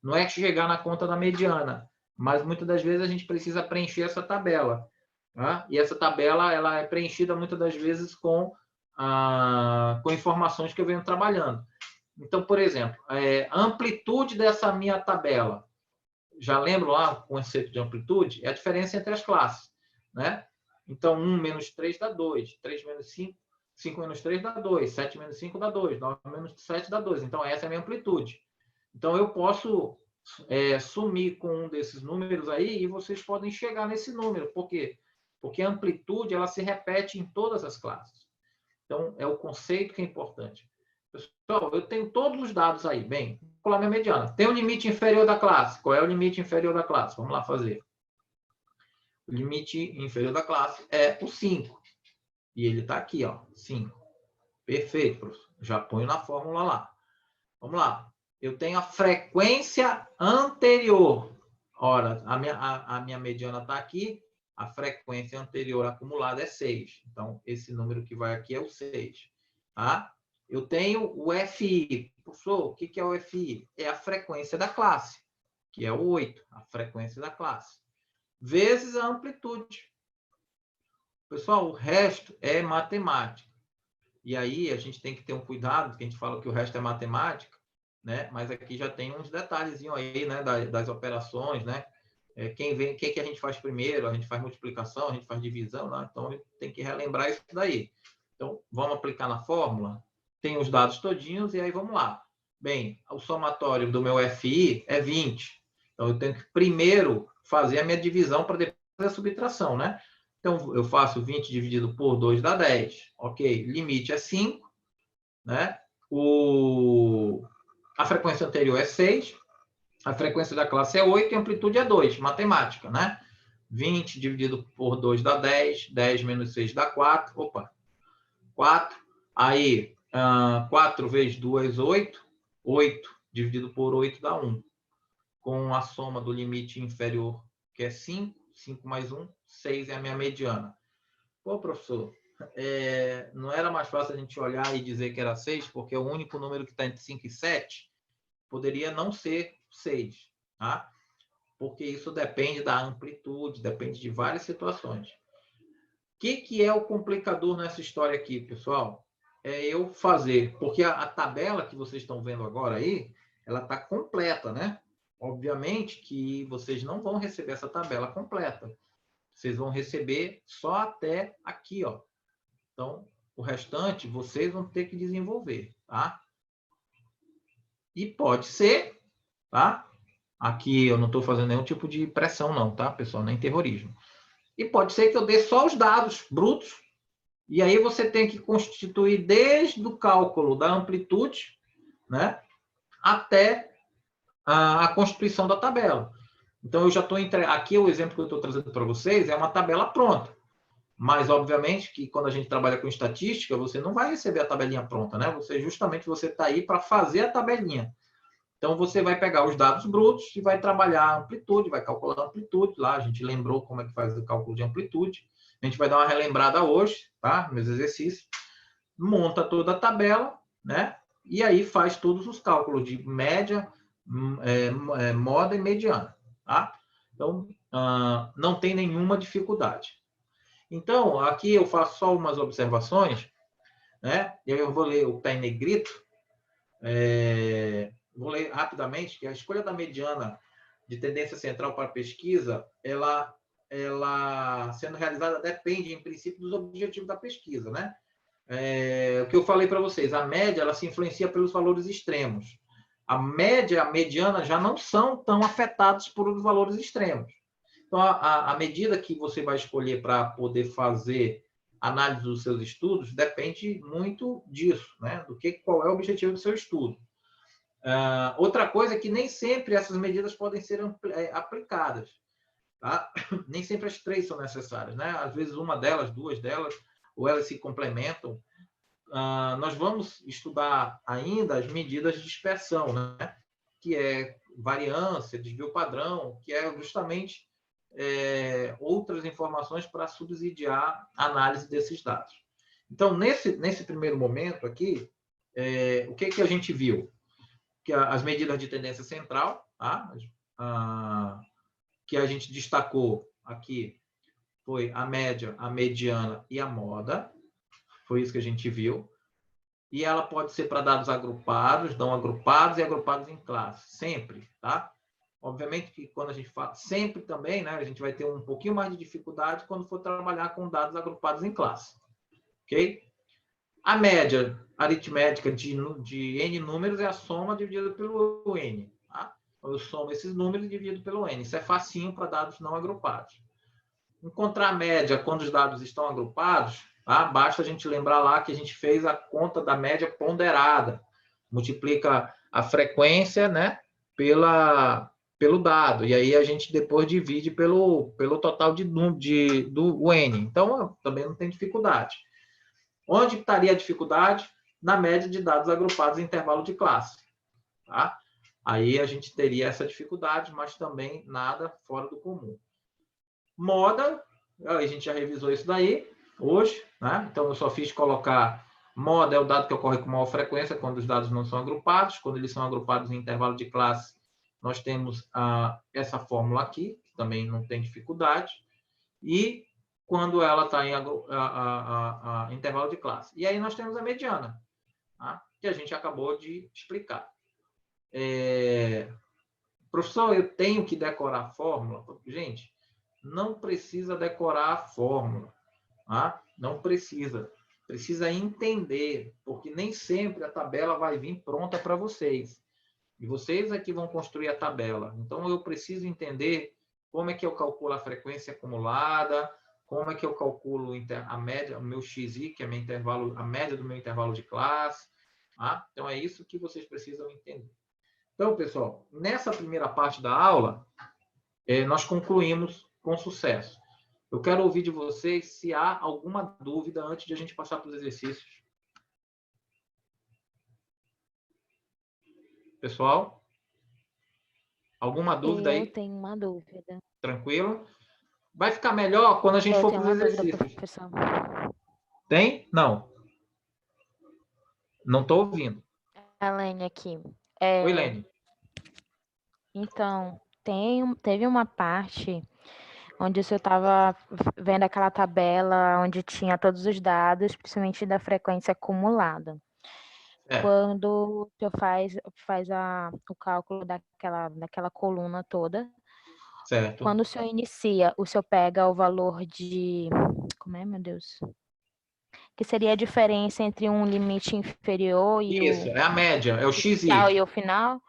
não é chegar na conta da mediana, mas muitas das vezes a gente precisa preencher essa tabela. Tá? E essa tabela ela é preenchida muitas das vezes com informações que eu venho trabalhando. Então, por exemplo, a amplitude dessa minha tabela, já lembro lá o conceito de amplitude, é a diferença entre as classes, né? Então, 1 menos 3 dá 2, 3 menos 5, 5 menos 3 dá 2, 7 menos 5 dá 2, 9 menos 7 dá 2. Então, essa é a minha amplitude. Então, eu posso sumir com um desses números aí e vocês podem chegar nesse número. Por quê? Porque a amplitude ela se repete em todas as classes. Então, é o conceito que é importante. Pessoal, eu tenho todos os dados aí. Bem, vou colar minha mediana. Tem o limite inferior da classe. Qual é o limite inferior da classe? Vamos lá fazer. O limite inferior da classe é o 5. E ele está aqui, ó, 5. Perfeito, professor. Já ponho na fórmula lá. Vamos lá. Eu tenho a frequência anterior. Ora, a minha mediana está aqui. A frequência anterior acumulada é 6. Então, esse número que vai aqui é o 6. Tá? Eu tenho o FI. Professor, o que é o FI? É a frequência da classe, que é o 8, a frequência da classe, vezes a amplitude. Pessoal, o resto é matemática. E aí a gente tem que ter um cuidado, porque a gente fala que o resto é matemática, né? Mas aqui já tem uns detalhezinhos aí, né? Das operações, né? Quem que a gente faz primeiro? A gente faz multiplicação, a gente faz divisão, né? Então a gente tem que relembrar isso daí. Então, vamos aplicar na fórmula. Tem os dados todinhos e aí vamos lá. Bem, o somatório do meu FI é 20. Então, eu tenho que primeiro fazer a minha divisão para depois fazer a subtração, né? Então, eu faço 20 dividido por 2 dá 10. Ok, limite é 5, né? A frequência anterior é 6, a frequência da classe é 8 e a amplitude é 2, matemática, né? 20 dividido por 2 dá 10, 10 menos 6 dá 4, opa, 4. Aí, 4 vezes 2, 8. 8 dividido por 8 dá 1. Com a soma do limite inferior, que é 5. 5 mais 1, 6 é a minha mediana. Pô, professor, não era mais fácil a gente olhar e dizer que era 6, porque o único número que está entre 5 e 7 poderia não ser 6, tá? Porque isso depende da amplitude, depende de várias situações. O que é o complicador nessa história aqui, pessoal? É eu fazer, porque a tabela que vocês estão vendo agora aí, ela está completa, né? Obviamente que vocês não vão receber essa tabela completa. Vocês vão receber só até aqui, ó. Então, o restante vocês vão ter que desenvolver, tá? E pode ser, tá? Aqui eu não estou fazendo nenhum tipo de pressão, não, tá, pessoal? Nem terrorismo. E pode ser que eu dê só os dados brutos. E aí você tem que constituir desde o cálculo da amplitude, né, até a constituição da tabela. Então, eu já estou aqui o exemplo que eu estou trazendo para vocês é uma tabela pronta. Mas, obviamente, que quando a gente trabalha com estatística, você não vai receber a tabelinha pronta, né? Você está aí para fazer a tabelinha. Então, você vai pegar os dados brutos e vai trabalhar a amplitude, vai calcular a amplitude. Lá a gente lembrou como é que faz o cálculo de amplitude. A gente vai dar uma relembrada hoje, tá? Meus exercícios. Monta toda a tabela, né? E aí faz todos os cálculos de média, moda e mediana, tá? Então, não tem nenhuma dificuldade. Então, aqui eu faço só umas observações, né? E aí eu vou ler o que está em negrito. Vou ler rapidamente que a escolha da mediana de tendência central para pesquisa, ela sendo realizada depende, em princípio, dos objetivos da pesquisa, né? O que eu falei para vocês, a média ela se influencia pelos valores extremos. A média e a mediana já não são tão afetados por os valores extremos. Então, a medida que você vai escolher para poder fazer análise dos seus estudos depende muito disso, né? Qual é o objetivo do seu estudo. Outra coisa é que nem sempre essas medidas podem ser aplicadas. Tá? Nem sempre as 3 são necessárias, né? Às vezes uma delas, 2 delas, ou elas se complementam. Nós vamos estudar ainda as medidas de dispersão, né? Que é variância, desvio padrão, que é justamente outras informações para subsidiar a análise desses dados. Então, nesse primeiro momento aqui, o que a gente viu? Que as medidas de tendência central, tá? Que a gente destacou aqui foi a média, a mediana e a moda. Foi isso que a gente viu. E ela pode ser para dados agrupados, não agrupados e agrupados em classe. Sempre, tá? Obviamente que quando a gente fala sempre também, né, a gente vai ter um pouquinho mais de dificuldade quando for trabalhar com dados agrupados em classe. Ok? A média aritmética de N números é a soma dividida pelo N. Tá? Eu somo esses números e divido pelo N. Isso é facinho para dados não agrupados. Encontrar a média quando os dados estão agrupados, tá? Basta a gente lembrar lá que a gente fez a conta da média ponderada. Multiplica a frequência, né, pelo dado. E aí a gente depois divide pelo total do N. Então, também não tem dificuldade. Onde estaria a dificuldade? Na média de dados agrupados em intervalo de classe. Tá? Aí a gente teria essa dificuldade, mas também nada fora do comum. Moda, a gente já revisou isso daí hoje, né? Então eu só fiz colocar moda é o dado que ocorre com maior frequência quando os dados não são agrupados. Quando eles são agrupados em intervalo de classe, nós temos essa fórmula aqui, que também não tem dificuldade. E quando ela está em intervalo de classe. E aí nós temos a mediana, tá? Que a gente acabou de explicar. Professor, eu tenho que decorar a fórmula? Gente, não precisa decorar a fórmula. Tá? Não precisa. Precisa entender, porque nem sempre a tabela vai vir pronta para vocês. E vocês é que vão construir a tabela. Então, eu preciso entender como é que eu calculo a frequência acumulada, como é que eu calculo a média, o meu XI, que é meu intervalo, a média do meu intervalo de classe. Tá? Então, é isso que vocês precisam entender. Então, pessoal, nessa primeira parte da aula, nós concluímos com sucesso. Eu quero ouvir de vocês se há alguma dúvida antes de a gente passar para os exercícios. Pessoal? Alguma dúvida aí? Eu tenho uma dúvida. Tranquilo? Vai ficar melhor quando a gente for para os exercícios. Professor. Tem? Não. Não estou ouvindo. A Lene aqui. Oi, Lene. Então, teve uma parte onde o senhor estava vendo aquela tabela onde tinha todos os dados, principalmente da frequência acumulada. Quando o senhor faz o cálculo daquela coluna toda, certo. Quando o senhor inicia, o senhor pega o valor de... Como é, meu Deus? Que seria a diferença entre um limite inferior e Isso, é a média, é o XI. E o final.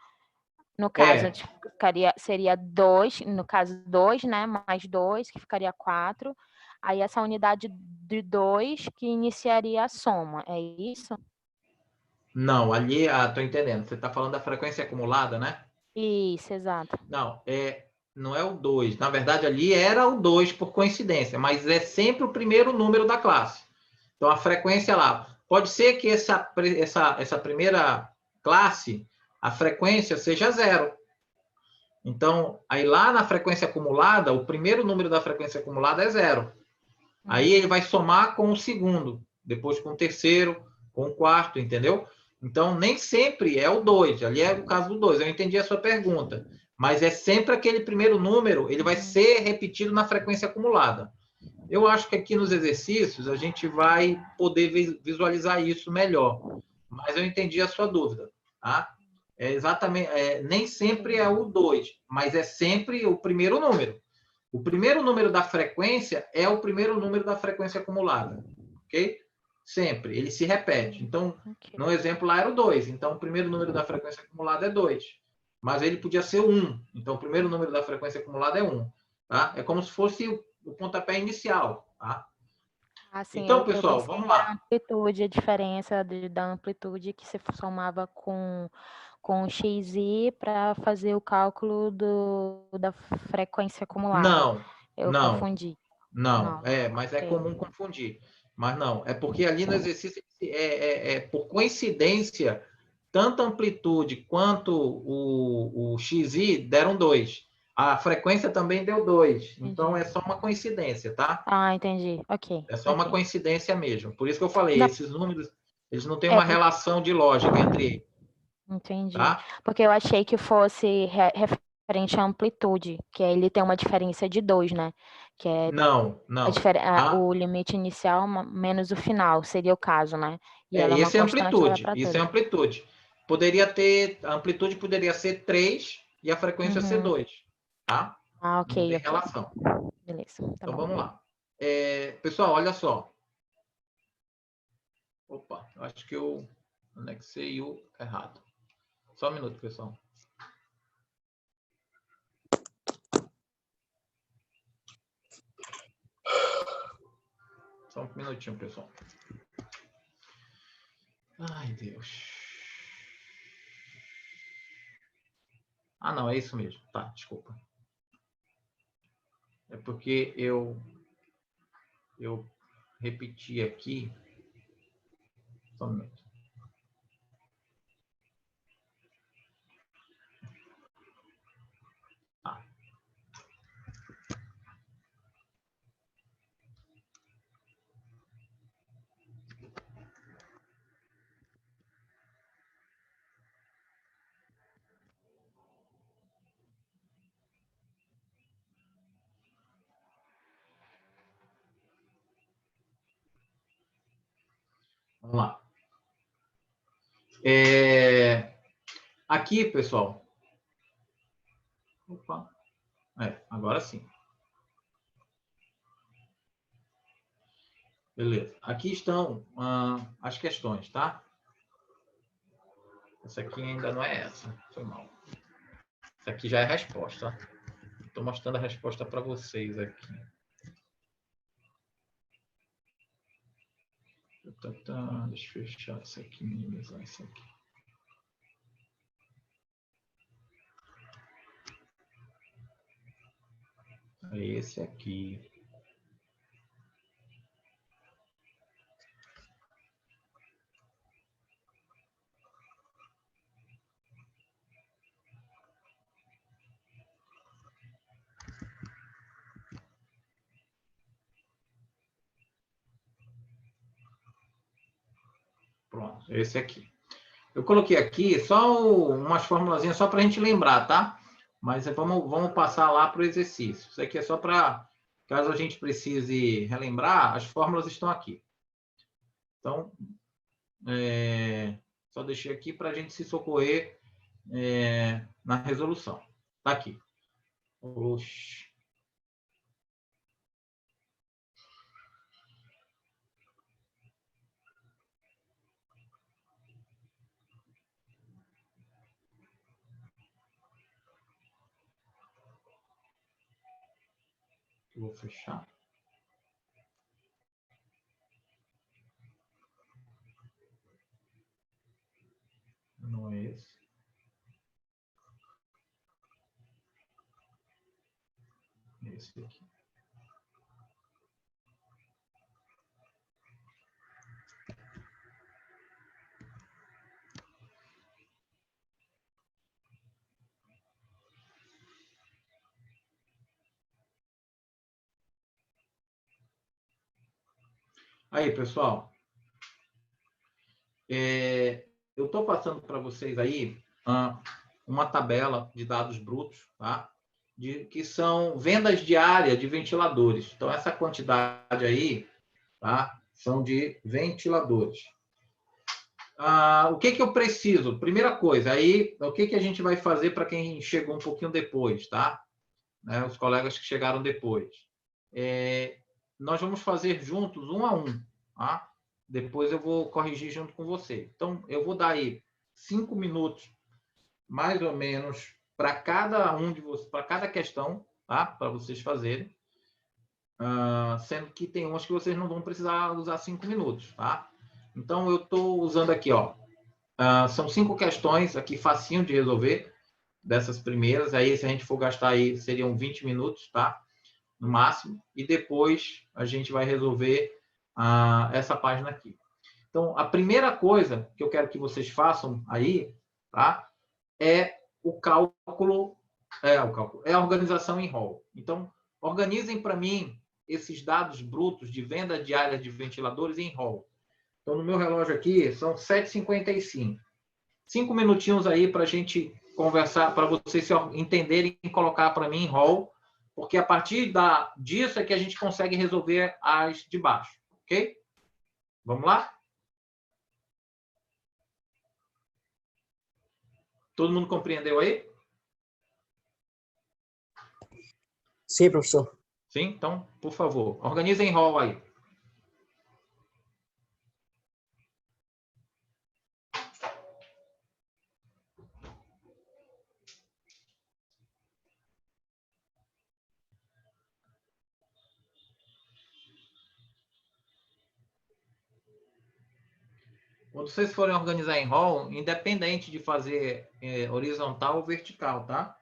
No caso, seria 2, no caso 2, né? Mais 2, que ficaria 4. Aí essa unidade de 2 que iniciaria a soma, é isso? Não, ali, tô entendendo. Você está falando da frequência acumulada, né? Isso, exato. Não é o 2. Na verdade, ali era o 2 por coincidência, mas é sempre o primeiro número da classe. Então, a frequência lá. Pode ser que essa primeira classe, a frequência seja 0. Então, aí lá na frequência acumulada, o primeiro número da frequência acumulada é 0. Aí ele vai somar com o segundo, depois com o terceiro, com o quarto, entendeu? Então, nem sempre é o 2. Ali é o caso do 2. Eu entendi a sua pergunta. Mas é sempre aquele primeiro número, ele vai ser repetido na frequência acumulada. Eu acho que aqui nos exercícios a gente vai poder visualizar isso melhor. Mas eu entendi a sua dúvida. Tá? Exatamente, nem sempre é o 2, mas é sempre o primeiro número. O primeiro número da frequência é o primeiro número da frequência acumulada. Ok? Sempre. Ele se repete. Então, no exemplo lá era o 2. Então, o primeiro número da frequência acumulada é 2. Mas ele podia ser 1. Então, o primeiro número da frequência acumulada é 1. Tá? É como se fosse o pontapé inicial. Tá? Assim, então, pessoal, vamos lá. A amplitude, a diferença da amplitude que se somava com com o XI para fazer o cálculo da frequência acumulada. Não, Eu não, confundi. não. Mas é Ok. comum confundir. Mas não, é porque ali no exercício, por coincidência, tanto a amplitude quanto o XI deram 2. A frequência também deu 2. Então, é só uma coincidência, tá? Ah, entendi. Ok. É só uma coincidência mesmo. Por isso que eu falei, Não, esses números, eles não têm uma porque... relação de lógica entre eles, Entendi. tá? Porque eu achei que fosse referente à amplitude, que aí ele tem uma diferença de 2, né? Que é Não. o limite inicial menos o final, seria o caso, né? E ela é uma Esse é constante, ela é amplitude. para Isso é todos. amplitude. A amplitude poderia ser 3 e a frequência ser 2, tá? Ah, Não ok. tem relação. Beleza, tá Então, bom. vamos lá. Pessoal, olha só. Opa, eu acho que eu anexei o errado. Só um minuto, pessoal. Só um minutinho, pessoal. Ai, Deus. Ah, não, é isso mesmo. Tá, desculpa. É porque eu repeti aqui. Só um minuto. Tá. Vamos lá. Aqui, pessoal. Opa. Agora sim. Beleza. Aqui estão as questões, tá? Essa aqui ainda não é essa. Foi mal. Essa aqui já é a resposta. Estou mostrando a resposta para vocês aqui. Deixa eu fechar isso aqui, minimizar isso aqui. É esse aqui. Pronto, esse aqui. Eu coloquei aqui só umas formulazinhas só para a gente lembrar, tá? Mas vamos passar lá para o exercício. Isso aqui é só para, caso a gente precise relembrar, as fórmulas estão aqui. Então, só deixei aqui para a gente se socorrer na resolução. Está aqui. Oxi. Eu vou fechar. Não é esse. Esse aqui. Aí, pessoal. Eu estou passando para vocês aí uma tabela de dados brutos, tá? Que são vendas diárias de ventiladores. Então, essa quantidade aí, tá? São de ventiladores. O que eu preciso? Primeira coisa, aí, o que a gente vai fazer para quem chegou um pouquinho depois, tá? Né, os colegas que chegaram depois. Nós vamos fazer juntos, um a um, tá? Depois eu vou corrigir junto com você. Então, eu vou dar aí 5 minutos, mais ou menos, para cada um de vocês, para cada questão, tá? Para vocês fazerem. Sendo que tem umas que vocês não vão precisar usar 5 minutos, tá? Então, eu estou usando aqui, ó, São 5 questões aqui, facinho de resolver, dessas primeiras. Aí, se a gente for gastar aí, seriam 20 minutos, tá? No máximo. E depois a gente vai resolver essa página aqui. Então, a primeira coisa que eu quero que vocês façam aí, tá? É a organização em rol. Então, organizem para mim esses dados brutos de venda diária de ventiladores em rol. Então, no meu relógio aqui, são 7h55. 5 minutinhos aí para a gente conversar, para vocês se entenderem e colocar para mim em rol, porque a partir disso é que a gente consegue resolver as de baixo, ok? Vamos lá? Todo mundo compreendeu aí? Sim, professor. Sim? Então, por favor, organizem em rol aí. Quando vocês forem organizar em rol, independente de fazer horizontal ou vertical, tá?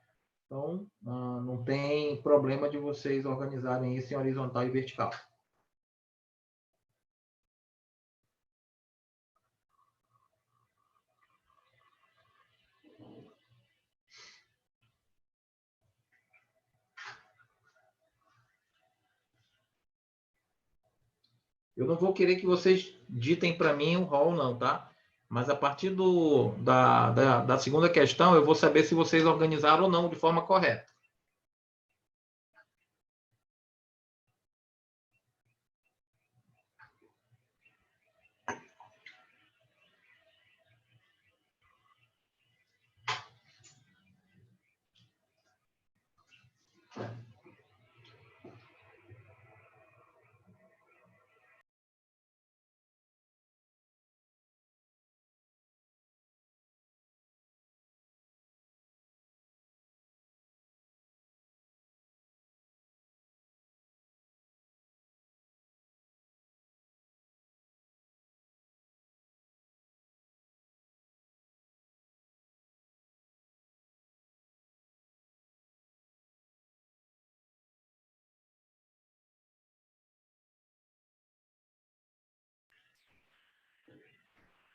Então, não tem problema de vocês organizarem isso em horizontal e vertical. Eu não vou querer que vocês ditem para mim o rol, não, tá? Mas a partir da segunda questão, eu vou saber se vocês organizaram ou não de forma correta.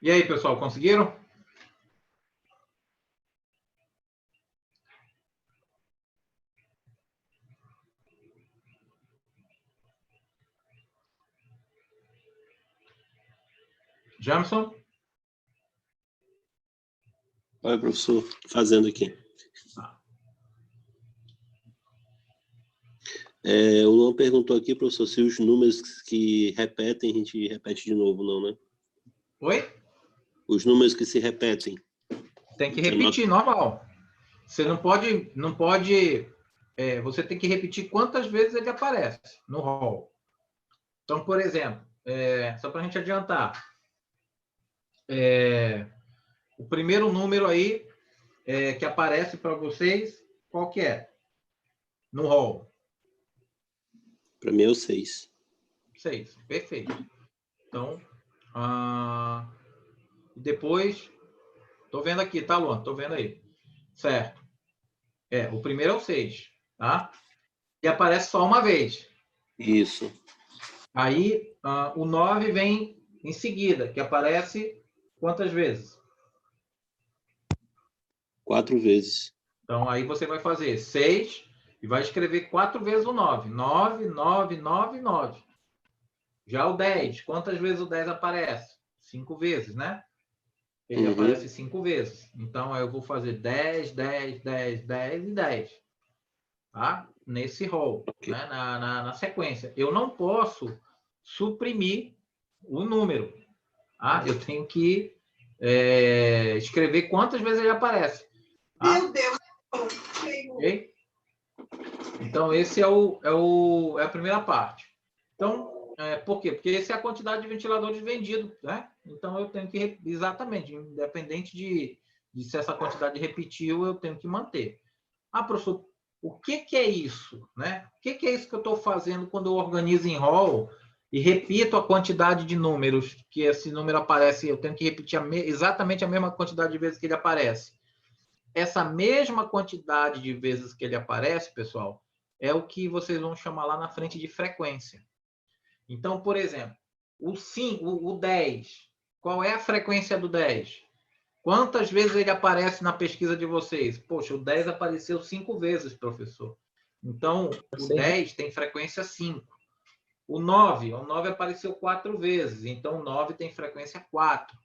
E aí, pessoal, conseguiram? Jamson? Olha, professor, fazendo aqui. O Luan perguntou aqui, professor, se os números que repetem, a gente repete de novo, não, né? Oi? Os números que se repetem. Tem que repetir, normal. Você não pode... você tem que repetir quantas vezes ele aparece no rol. Então, por exemplo, só para a gente adiantar, o primeiro número aí que aparece para vocês, qual que é? No rol. Para mim é o 6. 6, perfeito. Então, depois, estou vendo aqui, tá, Luan? Estou vendo aí. Certo. O primeiro é o 6, tá? E aparece só uma vez. Isso. Aí, o 9 vem em seguida, que aparece quantas vezes? 4 vezes. Então, aí você vai fazer 6 e vai escrever 4 vezes o 9. 9, 9, 9, 9. Já o 10, quantas vezes o 10 aparece? 5 vezes, né? Ele aparece 5 vezes. Então, eu vou fazer 10, 10, 10, 10 e 10. Tá? Nesse rol, né? na sequência. Eu não posso suprimir o número. Tá? Eu tenho que escrever quantas vezes ele aparece. Tá? Meu Deus! Okay? Então, esse é a primeira parte. Então, por quê? Porque essa é a quantidade de ventiladores vendidos, né? Então, eu tenho que, exatamente, independente de se essa quantidade repetiu, eu tenho que manter. Professor, o que é isso? Né? O que é isso que eu estou fazendo quando eu organizo em rol e repito a quantidade de números que esse número aparece, eu tenho que repetir exatamente a mesma quantidade de vezes que ele aparece. Essa mesma quantidade de vezes que ele aparece, pessoal, é o que vocês vão chamar lá na frente de frequência. Então, por exemplo, o 10. Qual é a frequência do 10? Quantas vezes ele aparece na pesquisa de vocês? Poxa, o 10 apareceu 5 vezes, professor. Então, o 10 tem frequência 5. O 9 apareceu 4 vezes. Então, o 9 tem frequência 4.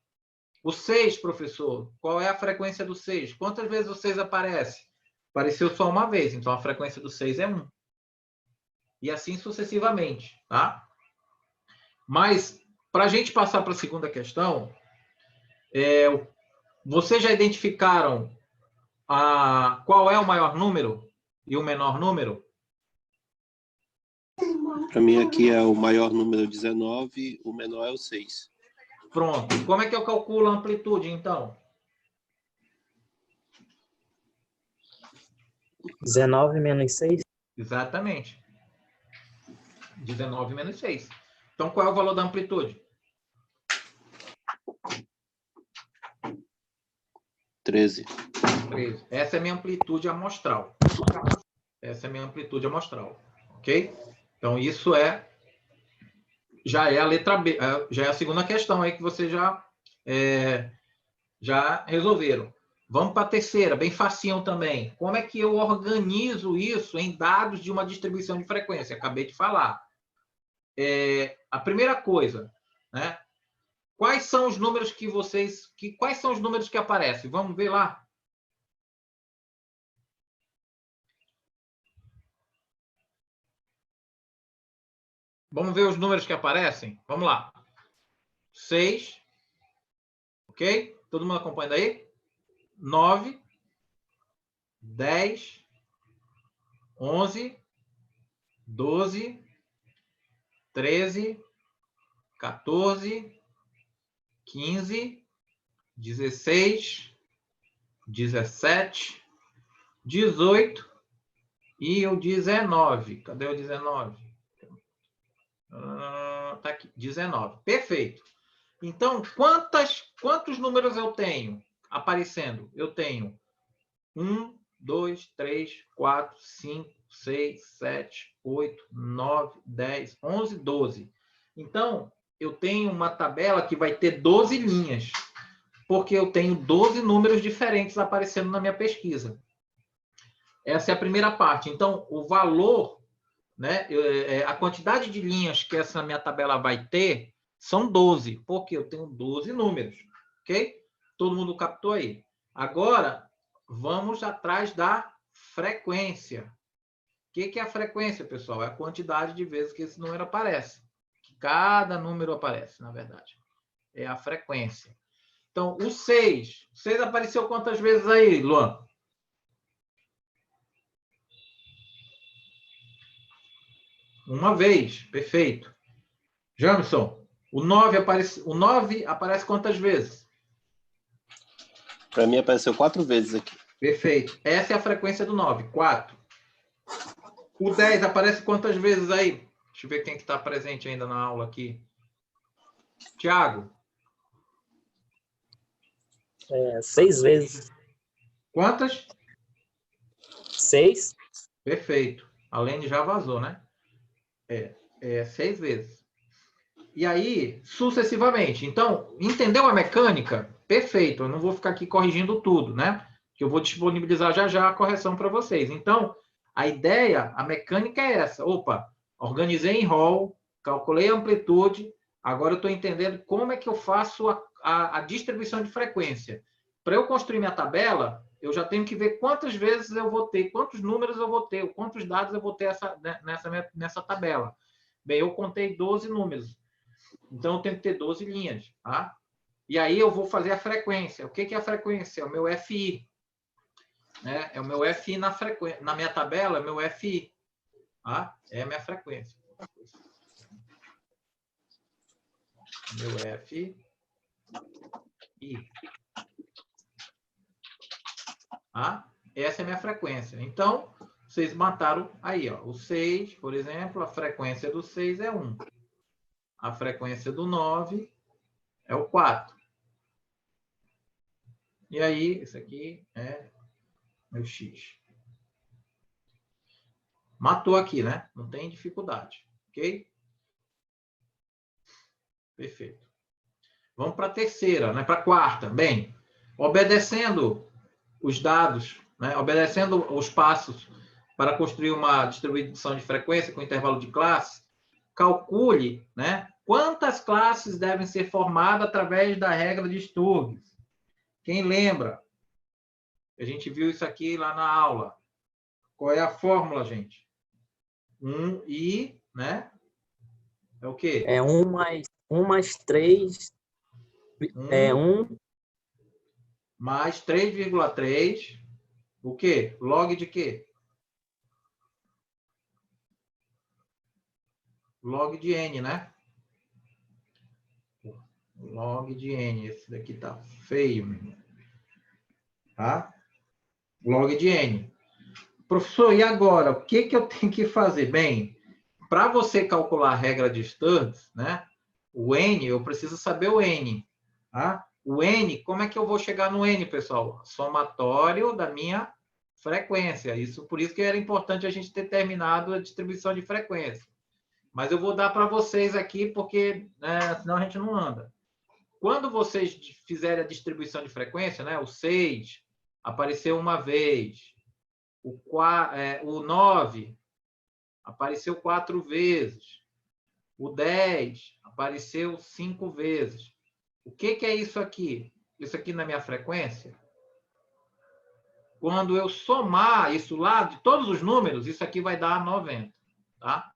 O 6, professor, qual é a frequência do 6? Quantas vezes o 6 aparece? Apareceu só uma vez. Então, a frequência do 6 é 1. E assim sucessivamente, tá? Mas, para a gente passar para a segunda questão, vocês já identificaram qual é o maior número e o menor número? Para mim aqui é o maior número 19, o menor é o 6. Pronto. Como é que eu calculo a amplitude, então? 19 menos 6. Exatamente. 19 menos 6. Então, qual é o valor da amplitude? 13. 13. Essa é a minha amplitude amostral. Essa é a minha amplitude amostral. Ok? Então, isso já é a letra B, já é a segunda questão aí que vocês já resolveram. Vamos para a terceira, bem facinho também. Como é que eu organizo isso em dados de uma distribuição de frequência? Acabei de falar. A primeira coisa, né? Quais são os números quais são os números que aparecem? Vamos ver lá. Vamos ver os números que aparecem? Vamos lá. 6. Ok? Todo mundo acompanhando aí? 9. 10. 11. 12. 13. 14. 15. 16. 17. 18. E o 19. Cadê o 19? Tá aqui, 19. Perfeito. Então, quantos números eu tenho aparecendo? Eu tenho 1, 2, 3, 4, 5, 6, 7, 8, 9, 10, 11, 12. Então, eu tenho uma tabela que vai ter 12 linhas, porque eu tenho 12 números diferentes aparecendo na minha pesquisa. Essa é a primeira parte. Então, o valor, né, a quantidade de linhas que essa minha tabela vai ter são 12, porque eu tenho 12 números, ok? Todo mundo captou aí? Agora, vamos atrás da frequência. O que é a frequência, pessoal? É a quantidade de vezes que esse número aparece. Que cada número aparece, na verdade. É a frequência. Então, o 6. O 6 apareceu quantas vezes aí, Luan? Uma vez, perfeito. Jamison, o 9 aparece quantas vezes? Para mim apareceu 4 vezes aqui. Perfeito. Essa é a frequência do 9, 4. O 10 aparece quantas vezes aí? Deixa eu ver quem está presente ainda na aula aqui. Tiago. 6 vezes. Quantas? 6. Perfeito. A Lene já vazou, né? 6 vezes. E aí, sucessivamente. Então, entendeu a mecânica? Perfeito. Eu não vou ficar aqui corrigindo tudo, né? Que eu vou disponibilizar já a correção para vocês. Então, a ideia, a mecânica é essa. Opa, organizei em rol, calculei a amplitude, agora eu estou entendendo como é que eu faço a distribuição de frequência. Para eu construir minha tabela, eu já tenho que ver quantas vezes eu vou ter, quantos números eu vou ter, quantos dados eu vou ter nessa tabela. Bem, eu contei 12 números. Então, eu tenho que ter 12 linhas. Tá? E aí, eu vou fazer a frequência. O que é a frequência? É o meu FI. Né? É o meu FI na frequência. Na minha tabela, é o meu FI. Tá? É a minha frequência. Meu FI. Tá? Essa é a minha frequência. Então, vocês mataram aí. Ó, o 6, por exemplo, a frequência do 6 é 1. a frequência do 9 é o 4. E aí, esse aqui é meu X. Matou aqui, né? Não tem dificuldade, ok? Perfeito. Vamos para a terceira, né? Para a quarta. Bem, obedecendo os dados, né? Obedecendo os passos para construir uma distribuição de frequência com intervalo de classe, calcule, né? Quantas classes devem ser formadas através da regra de Sturges. Quem lembra? A gente viu isso aqui lá na aula. Qual é a fórmula, gente? 1i, né? É o quê? É 1 mais 3. É 1 mais 3,3. O quê? Log de quê? Log de n, né? Log de n. Esse daqui tá feio, meu irmão. Tá? Log de n. Professor, e agora? O que eu tenho que fazer? Bem, para você calcular a regra de Sturges, né? O n, eu preciso saber o n. Tá? O n, como é que eu vou chegar no n, pessoal? Somatório da minha frequência. Por isso que era importante a gente ter terminado a distribuição de frequência. Mas eu vou dar para vocês aqui, porque senão a gente não anda. Quando vocês fizerem a distribuição de frequência, né, o 6 apareceu uma vez, o 9 apareceu 4 vezes, o 10 apareceu 5 vezes. O que é isso aqui? Isso aqui na minha frequência? Quando eu somar isso lá, de todos os números, isso aqui vai dar 90. Tá?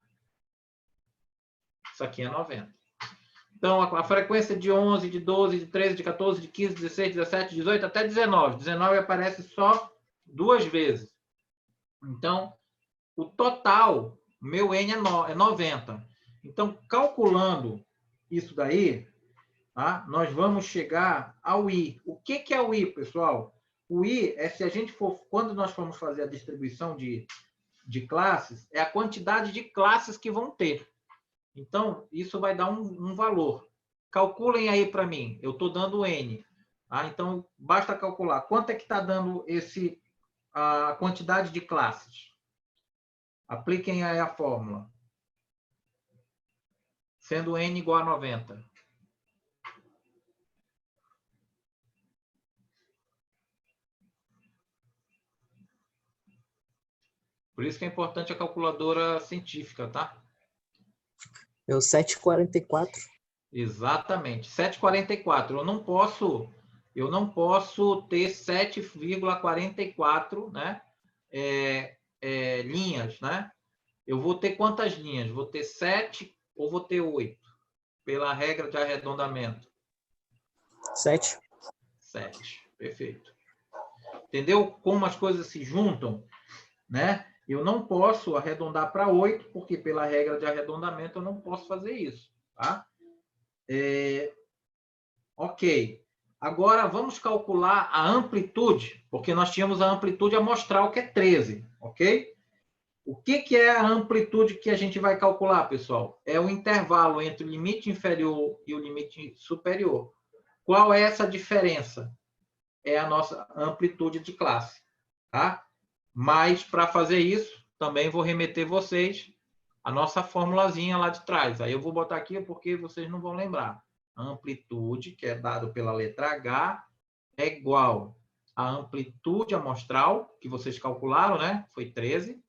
Isso aqui é 90. Então, a frequência de 11, de 12, de 13, de 14, de 15, 16, 17, 18, até 19. 19 aparece só 2 vezes. Então, o total, meu N é 90. Então, calculando isso daí, tá? Nós vamos chegar ao I. O que é o I, pessoal? O I é se a gente for, quando nós formos fazer a distribuição de classes, é a quantidade de classes que vão ter. Então, isso vai dar um valor. Calculem aí para mim. Eu estou dando N. Tá? Então, basta calcular. Quanto é que está dando a quantidade de classes? Apliquem aí a fórmula. Sendo N igual a 90. Por isso que é importante a calculadora científica, tá? É o 7,44. Exatamente, 7,44. Eu não posso ter 7,44, né? Linhas, né? Eu vou ter quantas linhas? Vou ter 7 ou vou ter 8? Pela regra de arredondamento. 7. 7, perfeito. Entendeu como as coisas se juntam, né? Eu não posso arredondar para 8, porque pela regra de arredondamento eu não posso fazer isso, tá? Ok. Agora vamos calcular a amplitude, porque nós tínhamos a amplitude amostral, que é 13, ok? O que é a amplitude que a gente vai calcular, pessoal? É o intervalo entre o limite inferior e o limite superior. Qual é essa diferença? É a nossa amplitude de classe, tá? Mas, para fazer isso, também vou remeter vocês à nossa formulazinha lá de trás. Aí eu vou botar aqui porque vocês não vão lembrar. A amplitude, que é dado pela letra H, é igual à amplitude amostral, que vocês calcularam, né? Foi 13,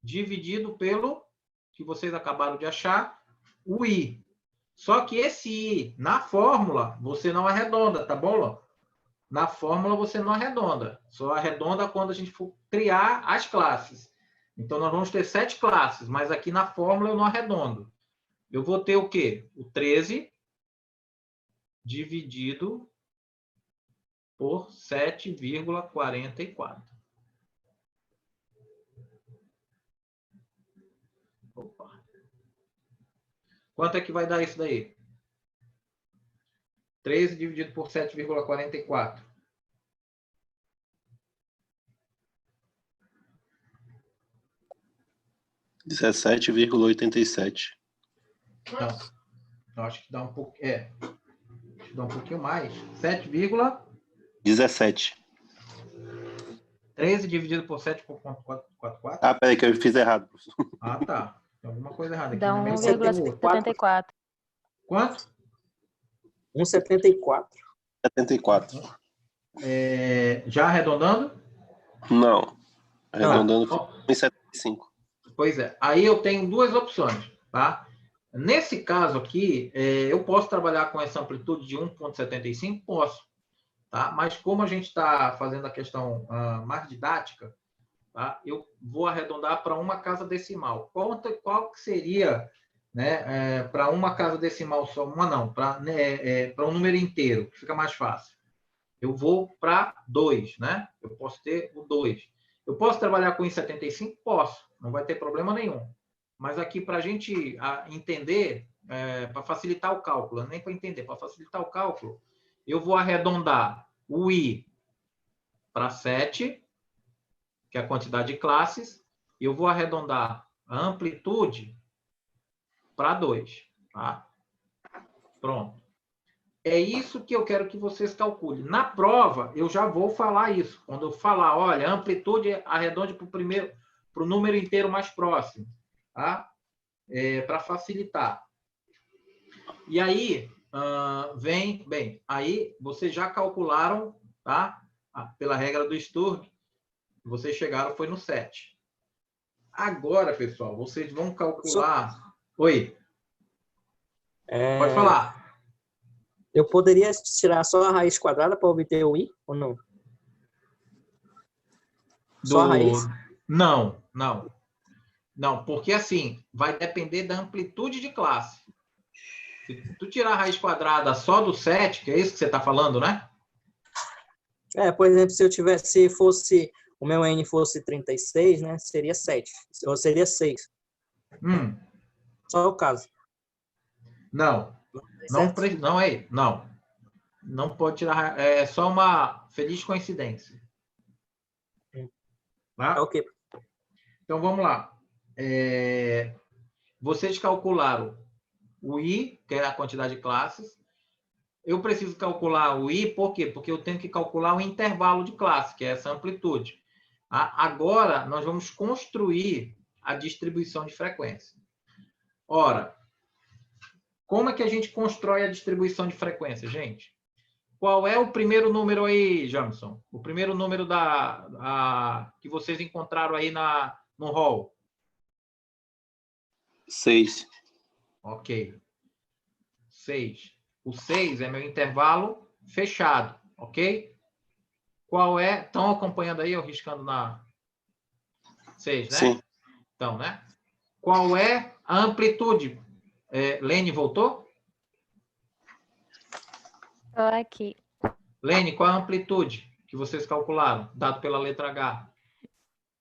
dividido pelo, que vocês acabaram de achar, o I. Só que esse I, na fórmula, você não arredonda, tá bom, Ló? Na fórmula você não arredonda. Só arredonda quando a gente for criar as classes. Então, nós vamos ter 7 classes, mas aqui na fórmula eu não arredondo. Eu vou ter o quê? O 13 dividido por 7,44. Opa. Quanto é que vai dar isso daí? 13 dividido por 7,44. R$ 17,87. Então, Eu acho que dá um pouco... dá um pouquinho mais. 17. 13 dividido por 7,444. Ah, peraí, que eu fiz errado, professor. Ah, tá. Tem alguma coisa errada aqui. Dá No meio tem outro. 1,74. Quanto? 1,74. 74. Já arredondando? Não. Não. Arredondando Ó, em 75. pois é. Aí eu tenho duas opções, tá? Nesse caso aqui, eu posso trabalhar com essa amplitude de 1,75? Posso. Tá? Mas como a gente está fazendo a questão mais didática, tá? Eu vou arredondar para uma casa decimal. Qual que seria, né, para uma casa decimal só? Uma não, para um número inteiro, que fica mais fácil. Eu vou para 2, né? Eu posso ter o 2. Eu posso trabalhar com 1,75? Posso, não vai ter problema nenhum. Mas aqui, para a gente entender, para facilitar o cálculo, nem para entender, para facilitar o cálculo, eu vou arredondar o I para 7, que é a quantidade de classes, e eu vou arredondar a amplitude para 2. Tá? Pronto. É isso que eu quero que vocês calculem. Na prova, eu já vou falar isso. Quando eu falar, olha, a amplitude arredonde para o número inteiro mais próximo. Tá? Para facilitar. E aí, bem, aí vocês já calcularam, tá? Pela regra do Sturm, vocês chegaram, foi no 7. Agora, pessoal, vocês vão calcular... Oi. Pode falar. Eu poderia tirar só a raiz quadrada para obter o I ou não? Só a raiz? Não. Não, porque assim, vai depender da amplitude de classe. Se tu tirar a raiz quadrada só do 7, que é isso que você está falando, né? Por exemplo, se fosse o meu N fosse 36, né, seria 7. Ou seria 6. Só o caso. Não. Não pode tirar. É só uma feliz coincidência. Tá? Ok. Então, vamos lá. Vocês calcularam o I, que é a quantidade de classes. Eu preciso calcular o I, por quê? Porque eu tenho que calcular o intervalo de classe, que é essa amplitude. Agora, nós vamos construir a distribuição de frequência. Ora, como é que a gente constrói a distribuição de frequência, gente? Qual é o primeiro número aí, Jamson? O primeiro número que vocês encontraram aí no hall? 6. Ok. 6. O 6 é meu intervalo fechado, ok? Qual é? Estão acompanhando aí, eu riscando na 6, né? Sim. Então, né? Qual é a amplitude? Lene voltou? Estou aqui. Lene, qual é a amplitude que vocês calcularam, dado pela letra H?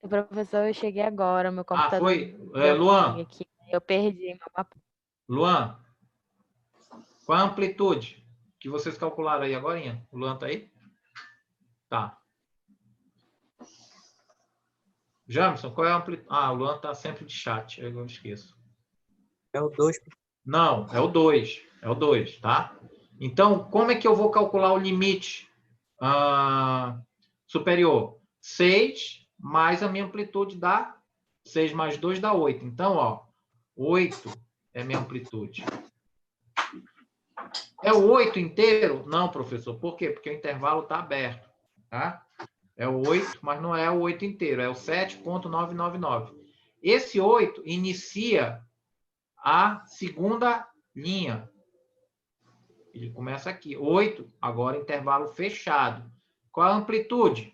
Professor, eu cheguei agora, meu computador Foi? deu Luan? bug aqui. Eu perdi meu mapa. Luan? Qual a amplitude que vocês calcularam aí agora? O Luan tá aí? Tá. Jamison, qual é a amplitude? O Luan tá sempre de chat, eu esqueço. É o 2. Não, é o 2. É o 2, tá? Então, como é que eu vou calcular o limite superior? 6 mais a minha amplitude dá 6 mais 2 dá 8. Então, ó, 8 é minha amplitude. É o 8 inteiro? Não, professor. Por quê? Porque o intervalo está aberto. Tá? É o 8, mas não é o 8 inteiro. É o 7,999. Esse 8 inicia a segunda linha. Ele começa aqui. 8, agora intervalo fechado. Qual a amplitude?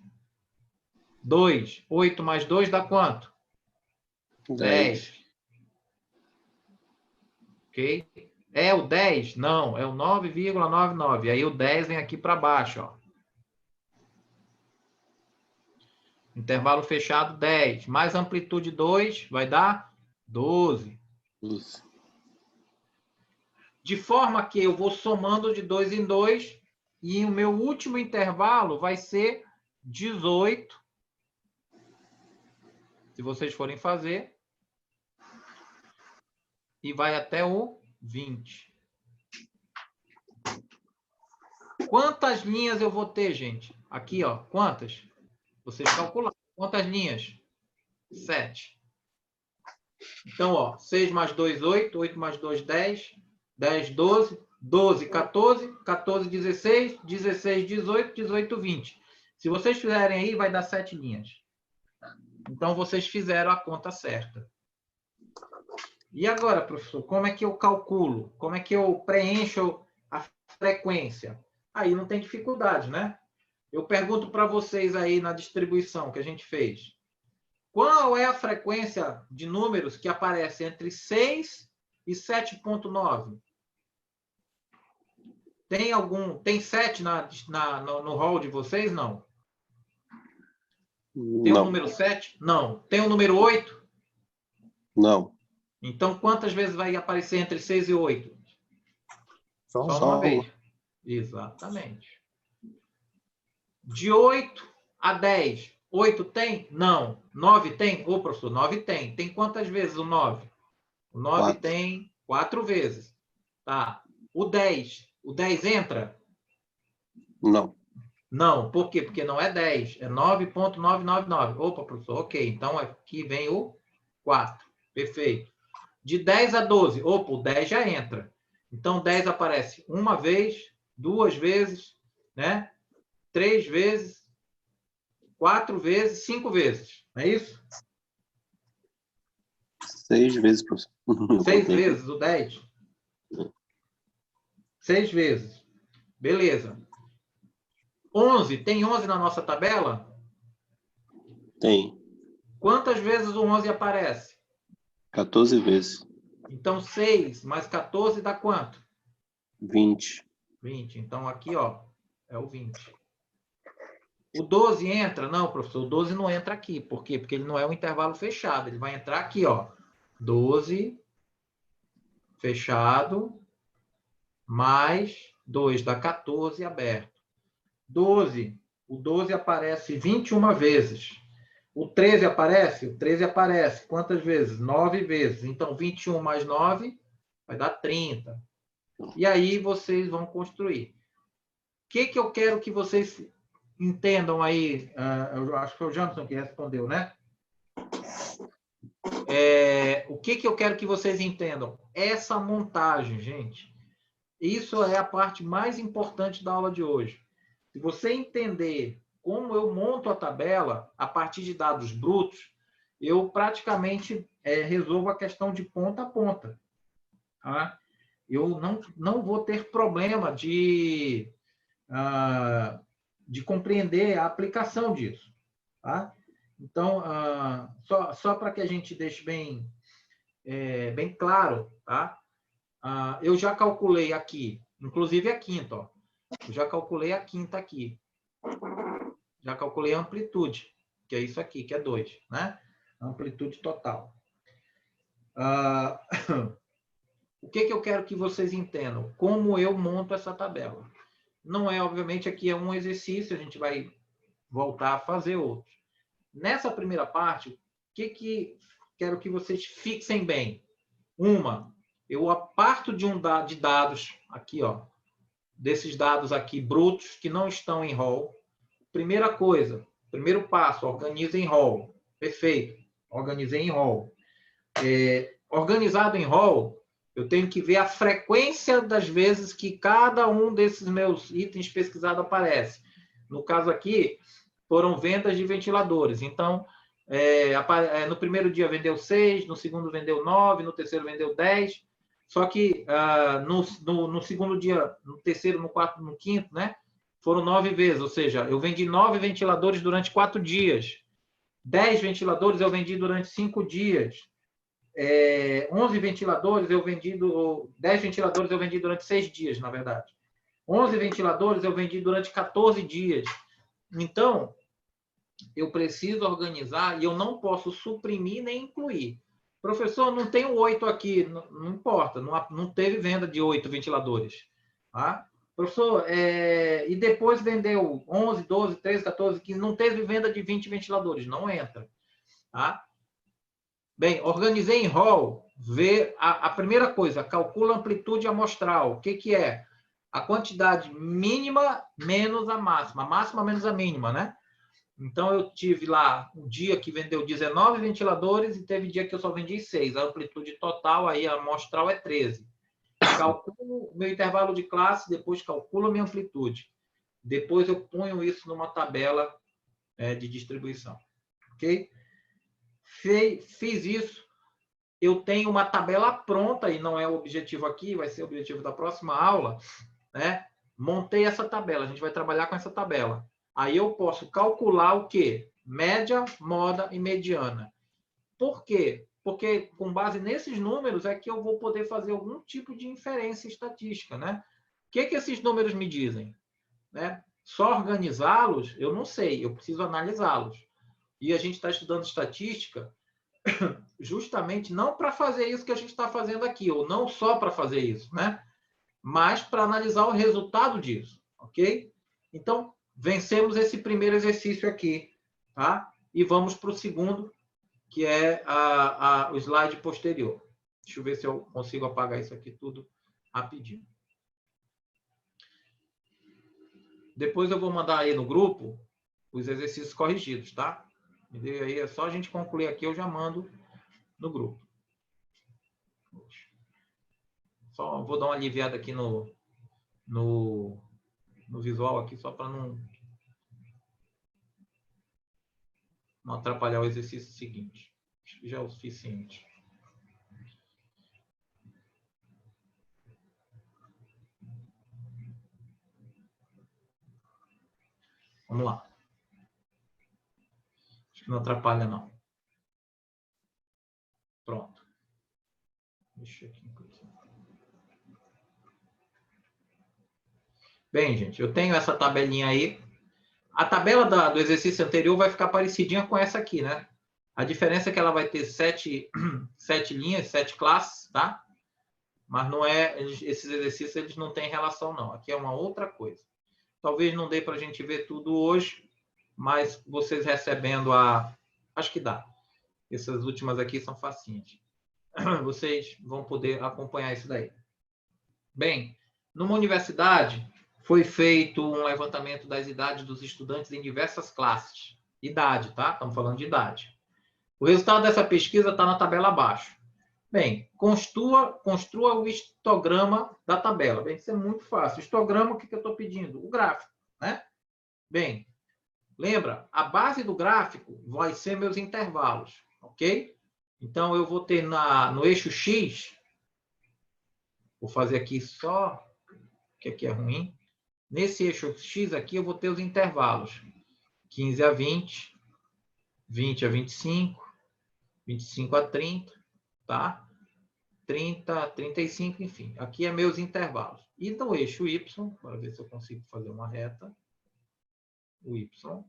2. 8 mais 2 dá quanto? 10. Ok? É o 10? Não, é o 9,99. Aí o 10 vem aqui para baixo. Ó. Intervalo fechado, 10. Mais amplitude 2, vai dar 12. De forma que eu vou somando de 2 em 2 e o meu último intervalo vai ser 18. Se vocês forem fazer. E vai até o 20. Quantas linhas eu vou ter, gente? Aqui, ó, quantas? Vocês calcularam. Quantas linhas? 7. Então, ó, 6 mais 2, 8. 8 mais 2, 10. 10, 12. 12, 14. 14, 16. 16, 18. 18, 20. Se vocês fizerem aí, vai dar 7 linhas. Então, vocês fizeram a conta certa. E agora, professor, como é que eu calculo? Como é que eu preencho a frequência? Aí não tem dificuldade, né? Eu pergunto para vocês aí na distribuição que a gente fez. Qual é a frequência de números que aparece entre 6 e 7,9? Tem 7 no hall de vocês? Não. Tem o número 7? Não. Tem o número 8? Não. Então, quantas vezes vai aparecer entre 6 e 8? Só uma vez. Exatamente. De 8 a 10, 8 tem? Não. 9 tem? Ô, professor, 9 tem. Tem quantas vezes o 9? O 9 4. tem 4 vezes. Tá. O 10 entra? Não. Não. Por quê? Porque não é 10. É 9,999. Opa, professor, ok. Então, aqui vem o 4. Perfeito. De 10 a 12. Opa, o 10 já entra. Então, 10 aparece uma vez, 2 vezes, né? 3 vezes, 4 vezes, 5 vezes. Não é isso? 6 vezes, professor. 6 vezes o 10. 6 vezes. Beleza. 11. Tem 11 na nossa tabela? Tem. Quantas vezes o 11 aparece? 14 vezes. Então, 6 mais 14 dá quanto? 20. 20. Então, aqui, ó, é o 20. O 12 entra? Não, professor, o 12 não entra aqui. Por quê? Porque ele não é um intervalo fechado. Ele vai entrar aqui, ó. 12 fechado mais 2 dá 14 aberto. 12. O 12 aparece 21 vezes. O 13 aparece? O 13 aparece. Quantas vezes? 9 vezes. Então, 21 mais 9 vai dar 30. E aí vocês vão construir. O que eu quero que vocês entendam aí? Eu acho que foi o Janderson que respondeu, né? O que eu quero que vocês entendam? Essa montagem, gente. Isso é a parte mais importante da aula de hoje. Se você entender como eu monto a tabela a partir de dados brutos, eu praticamente resolvo a questão de ponta a ponta. Tá? Eu não vou ter problema de compreender a aplicação disso. Tá? Então, só para que a gente deixe bem claro, tá? Eu já calculei aqui, inclusive a quinta, ó. Eu já calculei a quinta aqui. Já calculei a amplitude, que é isso aqui, que é 2, né? Amplitude total. O que eu quero que vocês entendam? Como eu monto essa tabela. Não é, obviamente, aqui é um exercício, a gente vai voltar a fazer outros. Nessa primeira parte, o que quero que vocês fixem bem? Eu parto de dados aqui, ó, desses dados aqui brutos que não estão em rol. Primeira coisa, primeiro passo, organiza em rol. Perfeito, organizei em rol. Organizado em rol, eu tenho que ver a frequência das vezes que cada um desses meus itens pesquisados aparece. No caso aqui, foram vendas de ventiladores. Então, no primeiro dia vendeu 6, no segundo vendeu 9, no terceiro vendeu 10. Só que no segundo dia, no terceiro, no quarto, no quinto, né? Foram 9 vezes. Ou seja, eu vendi 9 ventiladores durante 4 dias. 10 ventiladores eu vendi durante 5 dias. 11 ventiladores eu vendi... 10 ventiladores eu vendi durante 6 dias, na verdade. 11 ventiladores eu vendi durante 14 dias. Então, eu preciso organizar e eu não posso suprimir nem incluir. Professor, não tem 8 aqui. Não importa, não teve venda de 8 ventiladores. Tá? Professor, e depois vendeu 11, 12, 13, 14, 15, não teve venda de 20 ventiladores. Não entra. Tá? Bem, organizei em rol, vê a primeira coisa, calcula a amplitude amostral. O que é? a quantidade mínima menos a máxima menos a mínima, né? Então, eu tive lá um dia que vendeu 19 ventiladores e teve dia que eu só vendi 6. A amplitude total, aí a amostral é 13. Calculo o meu intervalo de classe, depois calculo a minha amplitude. Depois eu ponho isso numa tabela de distribuição. Ok? Fiz isso. Eu tenho uma tabela pronta, e não é o objetivo aqui, vai ser o objetivo da próxima aula, né? Montei essa tabela, a gente vai trabalhar com essa tabela. Aí eu posso calcular o quê? Média, moda e mediana. Por quê? Porque com base nesses números é que eu vou poder fazer algum tipo de inferência estatística, né? O que esses números me dizem? Né? Só organizá-los, eu não sei, eu preciso analisá-los. E a gente está estudando estatística justamente não para fazer isso que a gente está fazendo aqui, ou não só para fazer isso, né? Mas para analisar o resultado disso, ok? Então, vencemos esse primeiro exercício aqui, tá? E vamos para o segundo, que é o slide posterior. Deixa eu ver se eu consigo apagar isso aqui tudo rapidinho. Depois eu vou mandar aí no grupo os exercícios corrigidos, tá? E aí é só a gente concluir aqui, eu já mando no grupo. Só vou dar uma aliviada aqui no visual aqui, só para não atrapalhar o exercício seguinte. Acho que já é o suficiente. Vamos lá. Acho que não atrapalha, não. Pronto. Deixa aqui. Bem, gente, eu tenho essa tabelinha aí. A tabela do exercício anterior vai ficar parecidinha com essa aqui, né? A diferença é que ela vai ter 7 linhas, 7 classes, tá? Mas não é... Esses exercícios, eles não têm relação, não. Aqui é uma outra coisa. Talvez não dê para a gente ver tudo hoje, mas vocês recebendo acho que dá. Essas últimas aqui são facinhas. Vocês vão poder acompanhar isso daí. Bem, numa universidade, foi feito um levantamento das idades dos estudantes em diversas classes. Idade, tá? Estamos falando de idade. O resultado dessa pesquisa está na tabela abaixo. Bem, construa o histograma da tabela. Bem, isso é muito fácil. O histograma, o que eu estou pedindo? O gráfico, né? Bem, lembra, a base do gráfico vai ser meus intervalos, ok? Então, eu vou ter no eixo X, vou fazer aqui só, que aqui é ruim. Nesse eixo X aqui, eu vou ter os intervalos. 15 a 20, 20 a 25, 25 a 30, tá? 30 a 35, enfim. Aqui é meus intervalos. E no eixo Y, para ver se eu consigo fazer uma reta, o Y.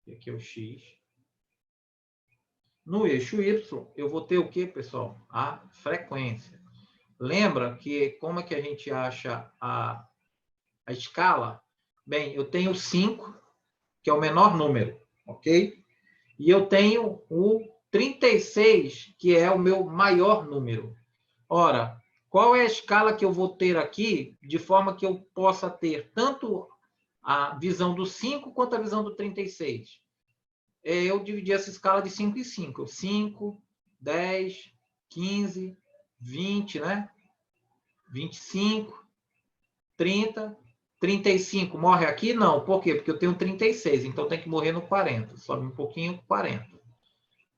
E aqui é o X. No eixo Y, eu vou ter o quê, pessoal? A frequência. Lembra que como é que a gente acha a escala? Bem, eu tenho 5, que é o menor número, ok? E eu tenho o 36, que é o meu maior número. Ora, qual é a escala que eu vou ter aqui, de forma que eu possa ter tanto a visão do 5 quanto a visão do 36? Eu dividi essa escala de 5 em 5. 5, 10, 15, 20, né? 25, 30, 35. Morre aqui? Não. Por quê? Porque eu tenho 36, então tem que morrer no 40. Sobe um pouquinho, 40.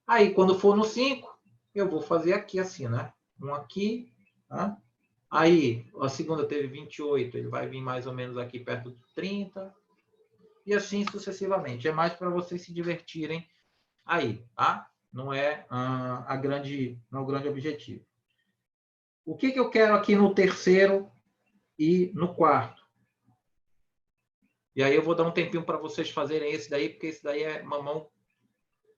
Aí, quando for no 5, eu vou fazer aqui assim, né? Um aqui, tá? Aí, a segunda teve 28, ele vai vir mais ou menos aqui perto de 30. E assim sucessivamente. É mais para vocês se divertirem aí, tá? Não é o grande objetivo. O que eu quero aqui no terceiro e no quarto? E aí eu vou dar um tempinho para vocês fazerem esse daí, porque esse daí é mamão,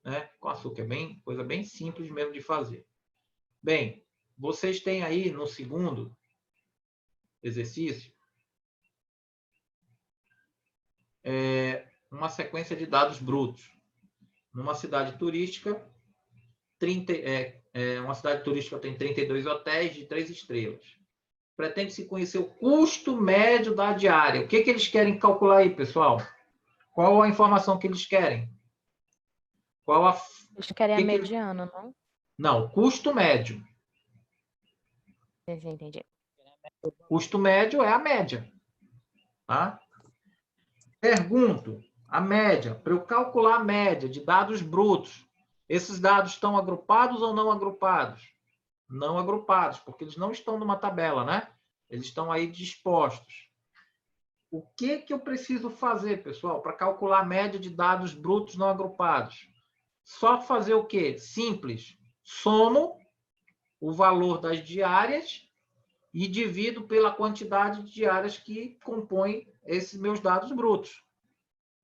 né, com açúcar. É coisa bem simples mesmo de fazer. Bem, vocês têm aí no segundo exercício uma sequência de dados brutos. Numa cidade turística, uma cidade turística tem 32 hotéis de 3 estrelas. Pretende-se conhecer o custo médio da diária. O que eles querem calcular aí, pessoal? Qual a informação que eles querem? Eles querem a mediana, não? Não, custo médio. Entendi. Custo médio é a média. Tá? Pergunto, a média, para eu calcular a média de dados brutos, esses dados estão agrupados ou não agrupados? Não agrupados, porque eles não estão numa tabela, né? Eles estão aí dispostos. O que eu preciso fazer, pessoal, para calcular a média de dados brutos não agrupados? Só fazer o quê? Simples. Somo o valor das diárias e divido pela quantidade de diárias que compõem esses meus dados brutos.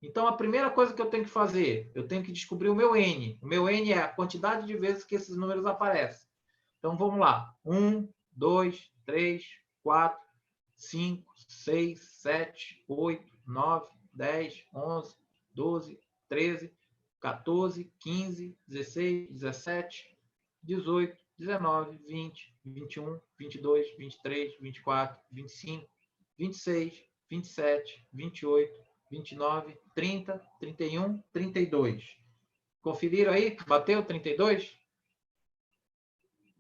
Então, a primeira coisa que eu tenho que fazer, eu tenho que descobrir o meu N. O meu N é a quantidade de vezes que esses números aparecem. Então, vamos lá. 1, 2, 3, 4, 5, 6, 7, 8, 9, 10, 11, 12, 13, 14, 15, 16, 17, 18, 19, 20, 21, 22, 23, 24, 25, 26, 27, 28, 29, 30, 31, 32. Conferiram aí? Bateu 32?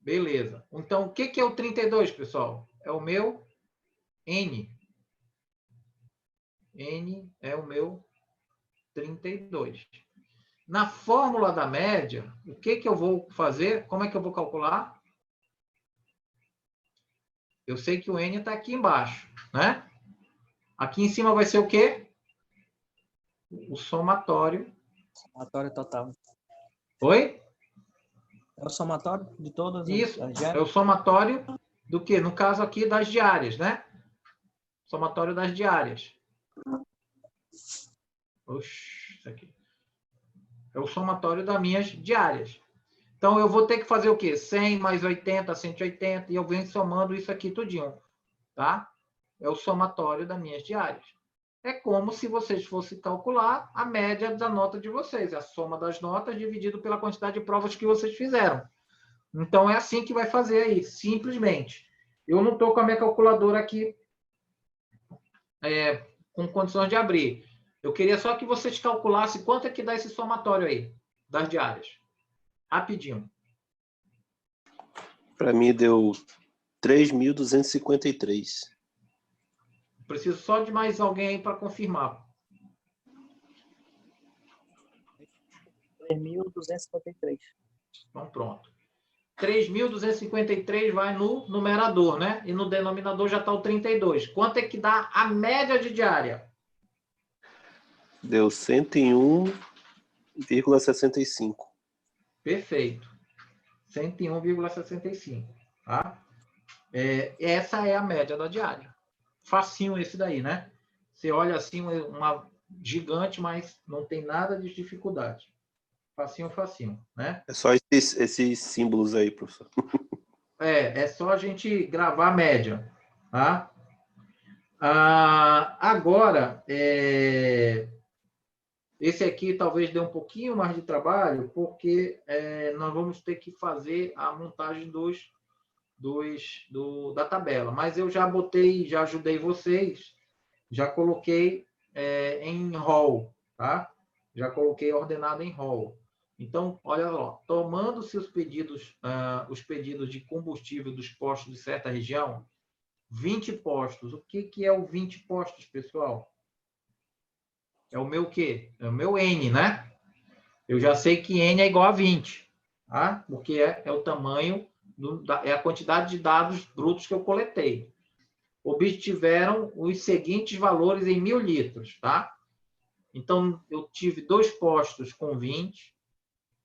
Beleza. Então, o que é o 32, pessoal? É o meu N. N é o meu 32. Na fórmula da média, o que eu vou fazer? Como é que eu vou calcular? Eu sei que o N está aqui embaixo, né? Aqui em cima vai ser o quê? O somatório. Somatório total. Oi? É o somatório de todas Isso, as é diárias? o somatório do quê? No caso aqui, das diárias, né? Somatório das diárias. Oxi, isso aqui. É o somatório das minhas diárias. Então, eu vou ter que fazer o quê? 100 mais 80, 180, e eu venho somando isso aqui tudinho, tá? É o somatório das minhas diárias. É como se vocês fossem calcular a média da nota de vocês, a soma das notas dividido pela quantidade de provas que vocês fizeram. Então, é assim que vai fazer aí, simplesmente. Eu não estou com a minha calculadora aqui com condições de abrir. Eu queria só que vocês calculassem quanto é que dá esse somatório aí, das diárias. Rapidinho. Para mim deu 3.253. Preciso só de mais alguém aí para confirmar. 3.253. Então, pronto. 3.253 vai no numerador, né? E no denominador já está o 32. Quanto é que dá a média de diária? Deu 101,65. Perfeito. 101,65. Tá? Essa é a média da diária. Facinho esse daí, né? Você olha assim, uma gigante, mas não tem nada de dificuldade. Facinho, facinho, né? É só esses símbolos aí, professor. É só a gente gravar a média, tá? Agora, esse aqui talvez dê um pouquinho mais de trabalho, porque nós vamos ter que fazer a montagem da tabela. Mas eu já botei, já ajudei vocês, já coloquei em rol, tá? Já coloquei ordenado em rol. Então, olha lá, tomando-se os pedidos de combustível dos postos de certa região, 20 postos. O que é o 20 postos, pessoal? É o meu quê? É o meu N, né? Eu já sei que N é igual a 20, tá? Porque é o tamanho, é a quantidade de dados brutos que eu coletei. Obtiveram os seguintes valores em 1.000 litros, tá? Então, eu tive 2 postos com 20,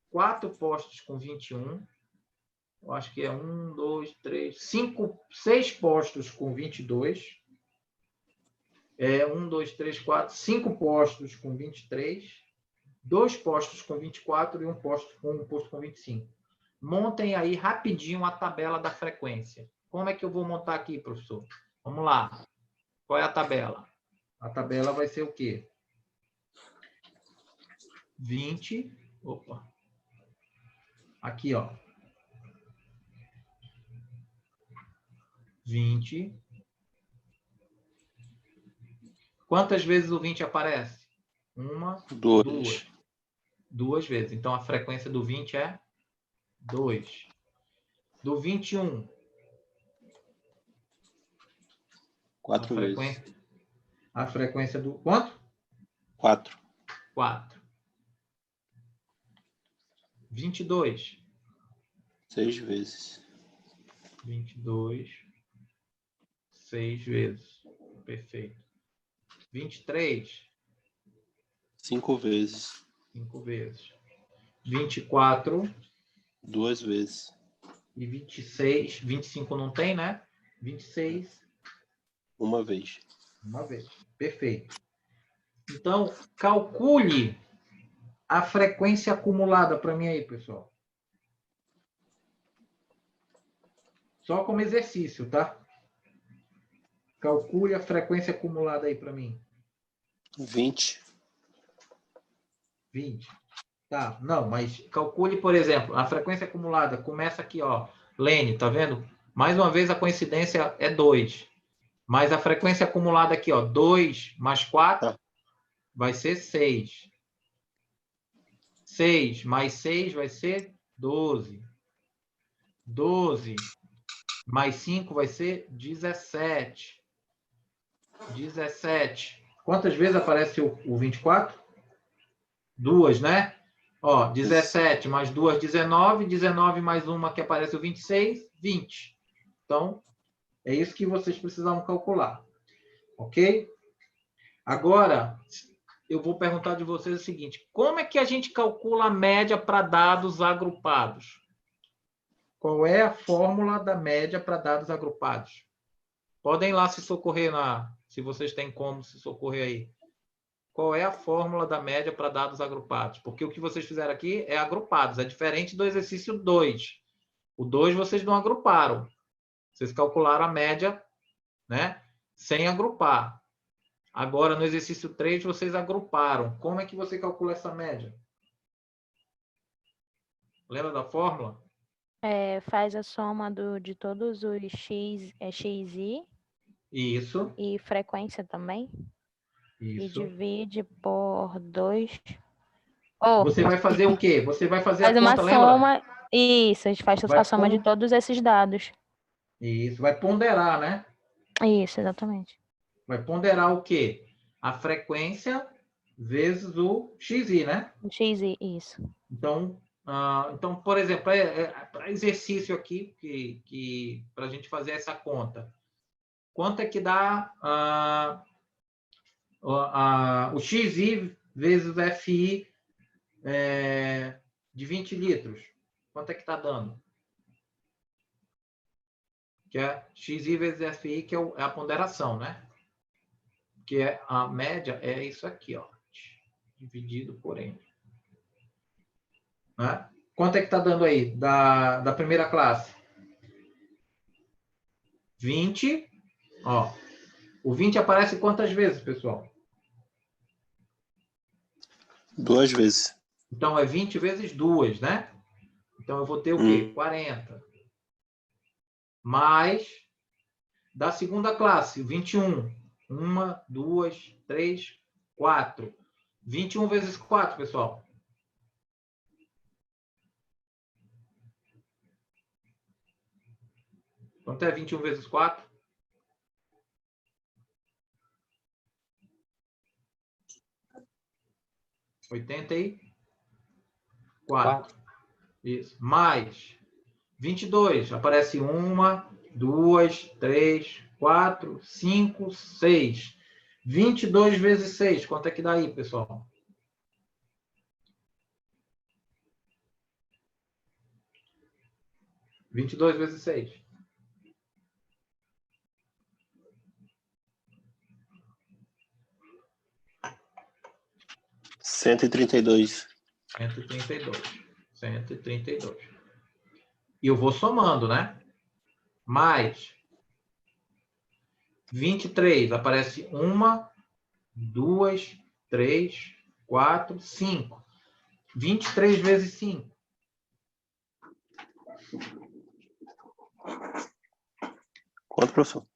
4 postos com 21, eu acho que é 1, 2, 3, 5, 6 postos com 22, 1, 2, 3, 4, 5 postos com 23, 2 postos com 24 e um posto com 25. Montem aí rapidinho a tabela da frequência. Como é que eu vou montar aqui, professor? Vamos lá. Qual é a tabela? A tabela vai ser o quê? 20. Opa. Aqui, ó. 20. Quantas vezes o 20 aparece? Uma, duas. Duas vezes. Então, a frequência do 20 é 2. Do 21. 4 vezes. A frequência do quanto? 4. 4. 22. 6 vezes. 22. 6 vezes. Perfeito. 23. 5 vezes. 5 vezes. 24. 2 vezes. E 26. 25 não tem, né? 26. Uma vez. Uma vez. Perfeito. Então, calcule a frequência acumulada para mim aí, pessoal. Só como exercício, tá? Calcule a frequência acumulada aí para mim. 20. 20. Tá, não, mas calcule, por exemplo, a frequência acumulada começa aqui, ó. Lene, tá vendo? Mais uma vez a coincidência é 2. Mas a frequência acumulada aqui, ó, 2 mais 4 vai ser 6. 6 mais 6 vai ser 12. 12 mais 5 vai ser 17. 17. Quantas vezes aparece o 24? 2, né? Ó, 17 mais 2, 19. 19 mais uma que aparece o 26, 20. Então, é isso que vocês precisavam calcular. Ok? Agora, eu vou perguntar de vocês o seguinte. Como é que a gente calcula a média para dados agrupados? Qual é a fórmula da média para dados agrupados? Podem ir lá se socorrer, se vocês têm como se socorrer aí. Qual é a fórmula da média para dados agrupados? Porque o que vocês fizeram aqui é agrupados. É diferente do exercício 2. O 2 vocês não agruparam. Vocês calcularam a média, né, sem agrupar. Agora, no exercício 3, vocês agruparam. Como é que você calcula essa média? Lembra da fórmula? Faz a soma de todos os xi. Isso. E frequência também. Isso. E divide por 2. Você vai fazer o quê? Você vai fazer faz a conta, lembra? Soma. Isso, a gente faz a soma de todos esses dados. Isso, vai ponderar, né? Isso, exatamente. Vai ponderar o quê? A frequência vezes o xi, né? O xi, isso. Então, por exemplo, para exercício aqui, para a gente fazer essa conta, quanto é que dá o xi vezes o fi de 20 litros? Quanto é que está dando? Que é xi vezes fi, que é a ponderação, né? Que é a média, é isso aqui, ó, dividido por n. Né? Quanto é que está dando aí da primeira classe? 20. Ó, o 20 aparece quantas vezes, pessoal? 2 vezes. Então, é 20 vezes 2, né? Então, eu vou ter o quê? 40. Mais da segunda classe, 21. 1, 2, 3, 4. 21 vezes 4, pessoal. Quanto é 21 vezes 4? 84. Isso. Mais 22. Aparece 1, 2, 3, 4, 5, 6. 22 vezes 6. Quanto é que dá aí, pessoal? – 22 vezes 6. – 132. 132. E eu vou somando, né? Mais 23. Aparece 1, 2, 3, 4, 5. 23 vezes 5. Quanto, professor?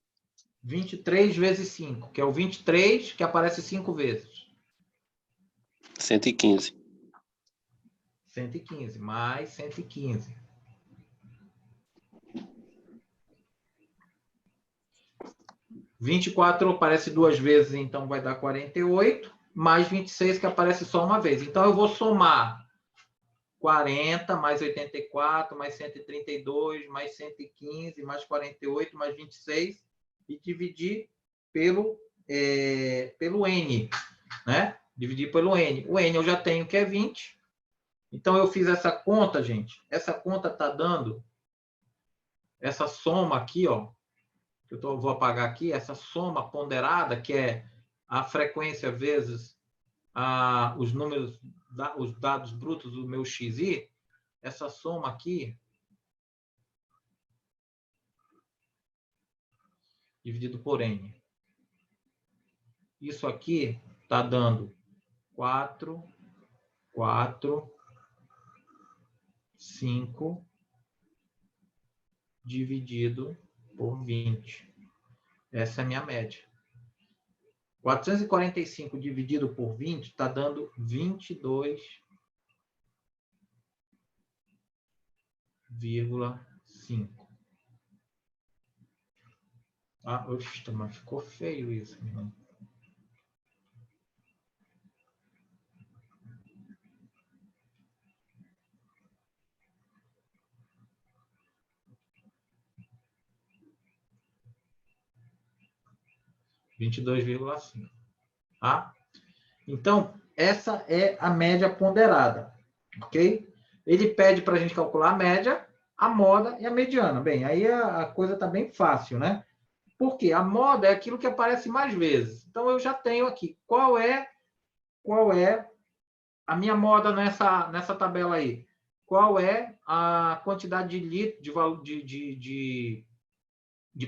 23 vezes 5, que é o 23 que aparece 5 vezes. 115. 115, mais 115. 24 aparece 2 vezes, então vai dar 48, mais 26 que aparece só uma vez. Então eu vou somar 40, mais 84, mais 132, mais 115, mais 48, mais 26 e dividir pelo N, né? Dividir pelo N. O N eu já tenho que é 20. Então eu fiz essa conta, gente. Essa conta está dando essa soma aqui, ó. Que vou apagar aqui, essa soma ponderada, que é a frequência vezes os números, os dados brutos do meu XI, essa soma aqui, dividido por N. Isso aqui está dando 4, 5, dividido por 20. Essa é a minha média. 445 dividido por 20 está dando 22,5. Ah, oxe, mas ficou feio isso, meu irmão. Tá? Então, essa é a média ponderada, ok? Ele pede para a gente calcular a média, a moda e a mediana. Bem, aí a coisa está bem fácil, né? Porque a moda é aquilo que aparece mais vezes. Então, eu já tenho aqui qual é a minha moda nessa tabela aí. Qual é a quantidade de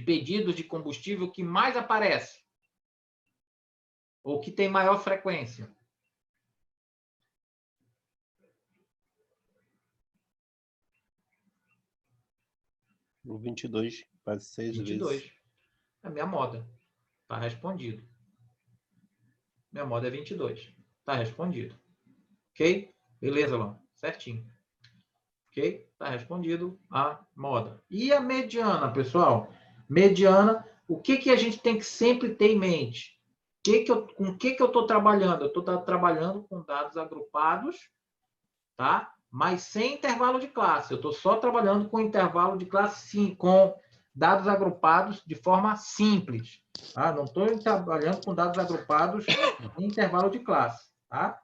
pedidos de combustível que mais aparece? Ou que tem maior frequência? O 22 quase 6 22. vezes. É a minha moda. Está respondido. Minha moda é 22. Está respondido. Ok? Beleza, Lô? Certinho. Ok? Está respondido a moda. E a mediana, pessoal? Mediana, o que a gente tem que sempre ter em mente? Com o que eu estou trabalhando? Eu estou trabalhando com dados agrupados, tá? Mas sem intervalo de classe. Eu estou só trabalhando com intervalo de classe, sim, com dados agrupados de forma simples. Tá? Não estou trabalhando com dados agrupados em intervalo de classe. Tá?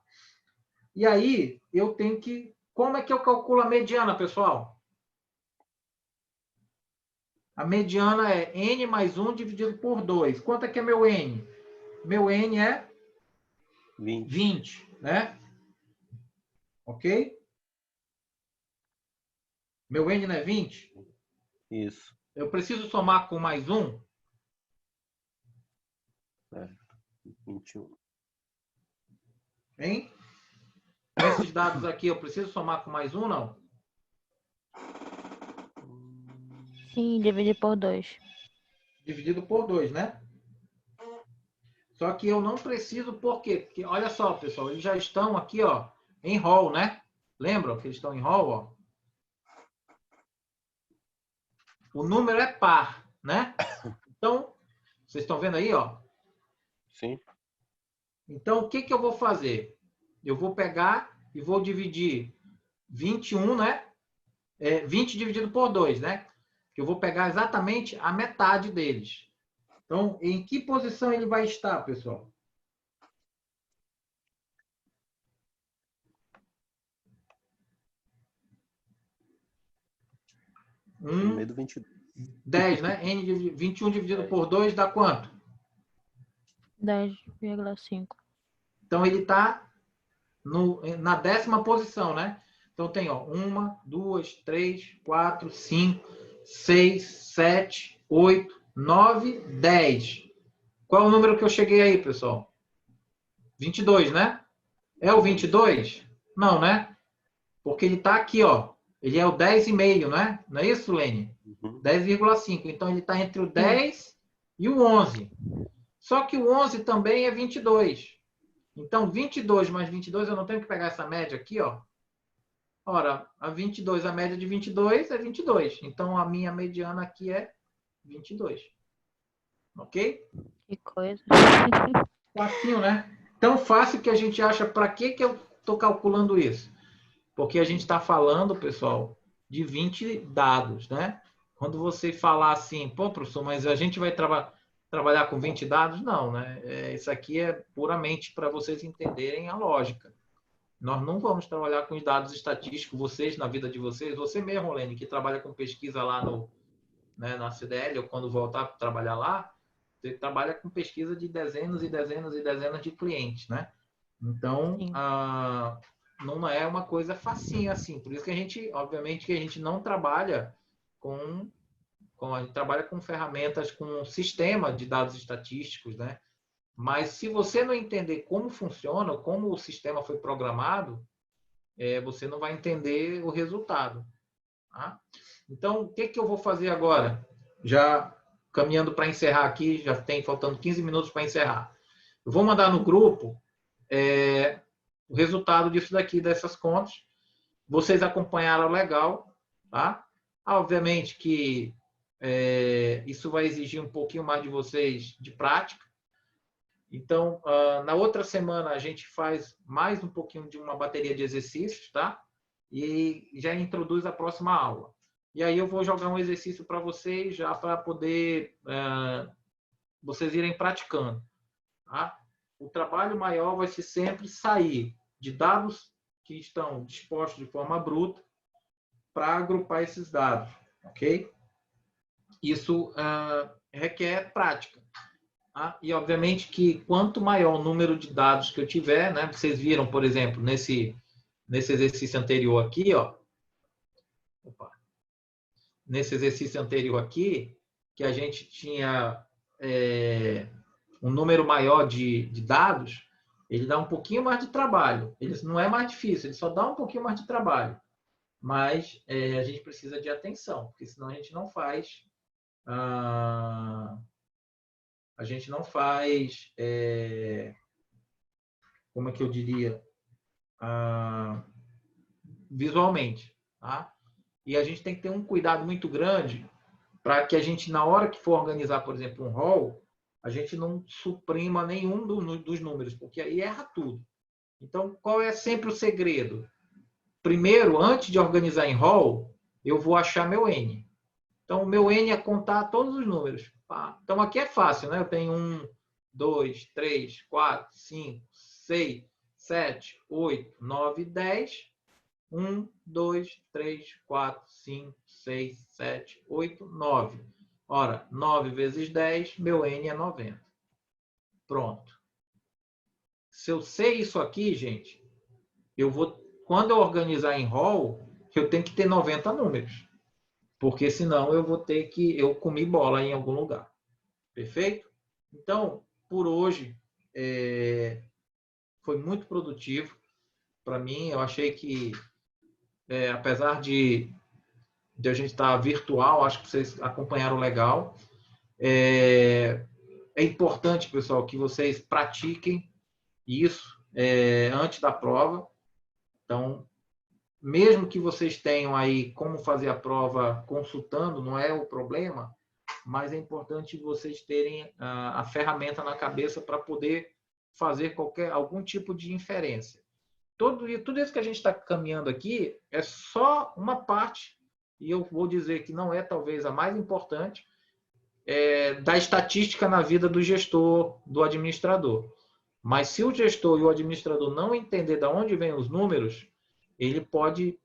E aí, eu tenho que... Como é que eu calculo a mediana, pessoal? A mediana é N mais 1 dividido por 2. Quanto é que é meu N? Meu N é 20, né? Ok? Meu N não é 20? Isso. Eu preciso somar com mais 1? É, 21. Hein? Com esses dados aqui, eu preciso somar com mais 1, não? Sim, dividir por 2. Dividido por 2, né? Só que eu não preciso, por quê? Porque, olha só, pessoal, eles já estão aqui, ó, em rol, né? Lembram que eles estão em rol, ó? O número é par, né? Então, vocês estão vendo aí, ó? Sim. Então, o que eu vou fazer? Eu vou pegar e vou dividir 21, né? 20 dividido por 2, né? Eu vou pegar exatamente a metade deles. Então, em que posição ele vai estar, pessoal? No meio do 22. 10, né? 21 dividido por 2 dá quanto? 10,5. Então, ele está na 10ª posição, né? Então, tem, ó, 1, 2, 3, 4, 5, 6, 7, 8, 9, 10. Qual é o número que eu cheguei aí, pessoal? 22, né? É o 22? Não, né? Porque ele está aqui, ó. Ele é o 10,5, não é? Não é isso, Lene? 10,5. Então, ele está entre o 10 e o 11. Só que o 11 também é 22. Então, 22 mais 22, eu não tenho que pegar essa média aqui, ó. Ora, a 22, a média de 22 é 22. Então, a minha mediana aqui é 22. Ok? Que coisa. Facinho, né? Tão fácil que a gente acha, para que eu estou calculando isso? Porque a gente está falando, pessoal, de 20 dados, né? Quando você falar assim, pô, professor, mas a gente vai trabalhar com 20 dados? Não, né? Isso aqui é puramente para vocês entenderem a lógica. Nós não vamos trabalhar com os dados estatísticos, vocês, na vida de vocês. Você mesmo, Lene, que trabalha com pesquisa lá na CDL, ou quando voltar para trabalhar lá, você trabalha com pesquisa de dezenas e dezenas e dezenas de clientes, né? Então, não é uma coisa facinha assim. Por isso que a gente, obviamente, que a gente não trabalha a gente trabalha com ferramentas, com um sistema de dados estatísticos, né? Mas se você não entender como funciona, como o sistema foi programado, você não vai entender o resultado. Tá? Então, o que eu vou fazer agora? Já caminhando para encerrar aqui, já tem faltando 15 minutos para encerrar. Eu vou mandar no grupo o resultado disso daqui, dessas contas. Vocês acompanharam legal, tá? Obviamente que isso vai exigir um pouquinho mais de vocês de prática. Então, na outra semana, a gente faz mais um pouquinho de uma bateria de exercícios, tá? E já introduz a próxima aula. E aí eu vou jogar um exercício para vocês, já para poder vocês irem praticando. Tá? O trabalho maior vai ser sempre sair de dados que estão dispostos de forma bruta para agrupar esses dados, ok? Isso requer prática. Tá? E, obviamente, que quanto maior o número de dados que eu tiver, né? Vocês viram, por exemplo, nesse exercício anterior aqui, ó. Opa. Nesse exercício anterior aqui, que a gente tinha um número maior de dados, ele dá um pouquinho mais de trabalho. Ele não é mais difícil, ele só dá um pouquinho mais de trabalho. Mas a gente precisa de atenção, porque senão a gente não faz... como é que eu diria? Visualmente. Tá? E a gente tem que ter um cuidado muito grande para que a gente, na hora que for organizar, por exemplo, um rol, a gente não suprima nenhum dos números, porque aí erra tudo. Então, qual é sempre o segredo? Primeiro, antes de organizar em rol, eu vou achar meu N. Então, o meu N é contar todos os números. Tá? Então, aqui é fácil, né? Eu tenho 1, 2, 3, 4, 5, 6, 7, 8, 9, 10. 1, 2, 3, 4, 5, 6, 7, 8, 9. Ora, 9 vezes 10, meu N é 90. Pronto. Se eu sei isso aqui, gente, quando eu organizar em rol, eu tenho que ter 90 números. Porque senão eu comi bola em algum lugar. Perfeito? Então, por hoje, foi muito produtivo para mim. Eu achei que, apesar de a gente estar virtual, acho que vocês acompanharam legal. É importante, pessoal, que vocês pratiquem isso antes da prova. Então, mesmo que vocês tenham aí como fazer a prova consultando, não é o problema, mas é importante vocês terem a ferramenta na cabeça para poder fazer algum tipo de inferência. Tudo isso que a gente está caminhando aqui é só uma parte, e eu vou dizer que não é talvez a mais importante, da estatística na vida do gestor, do administrador. Mas se o gestor e o administrador não entender de onde vêm os números, ele pode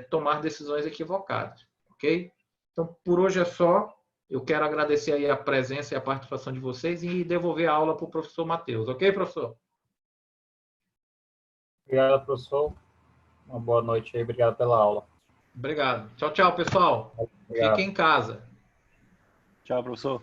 tomar decisões equivocadas, ok? Então, por hoje é só. Eu quero agradecer aí a presença e a participação de vocês e devolver a aula para o professor Matheus. Ok, professor? Obrigado, professor. Uma boa noite aí. Obrigado pela aula. Obrigado. Tchau, tchau, pessoal. Obrigado. Fiquem em casa. Tchau, professor.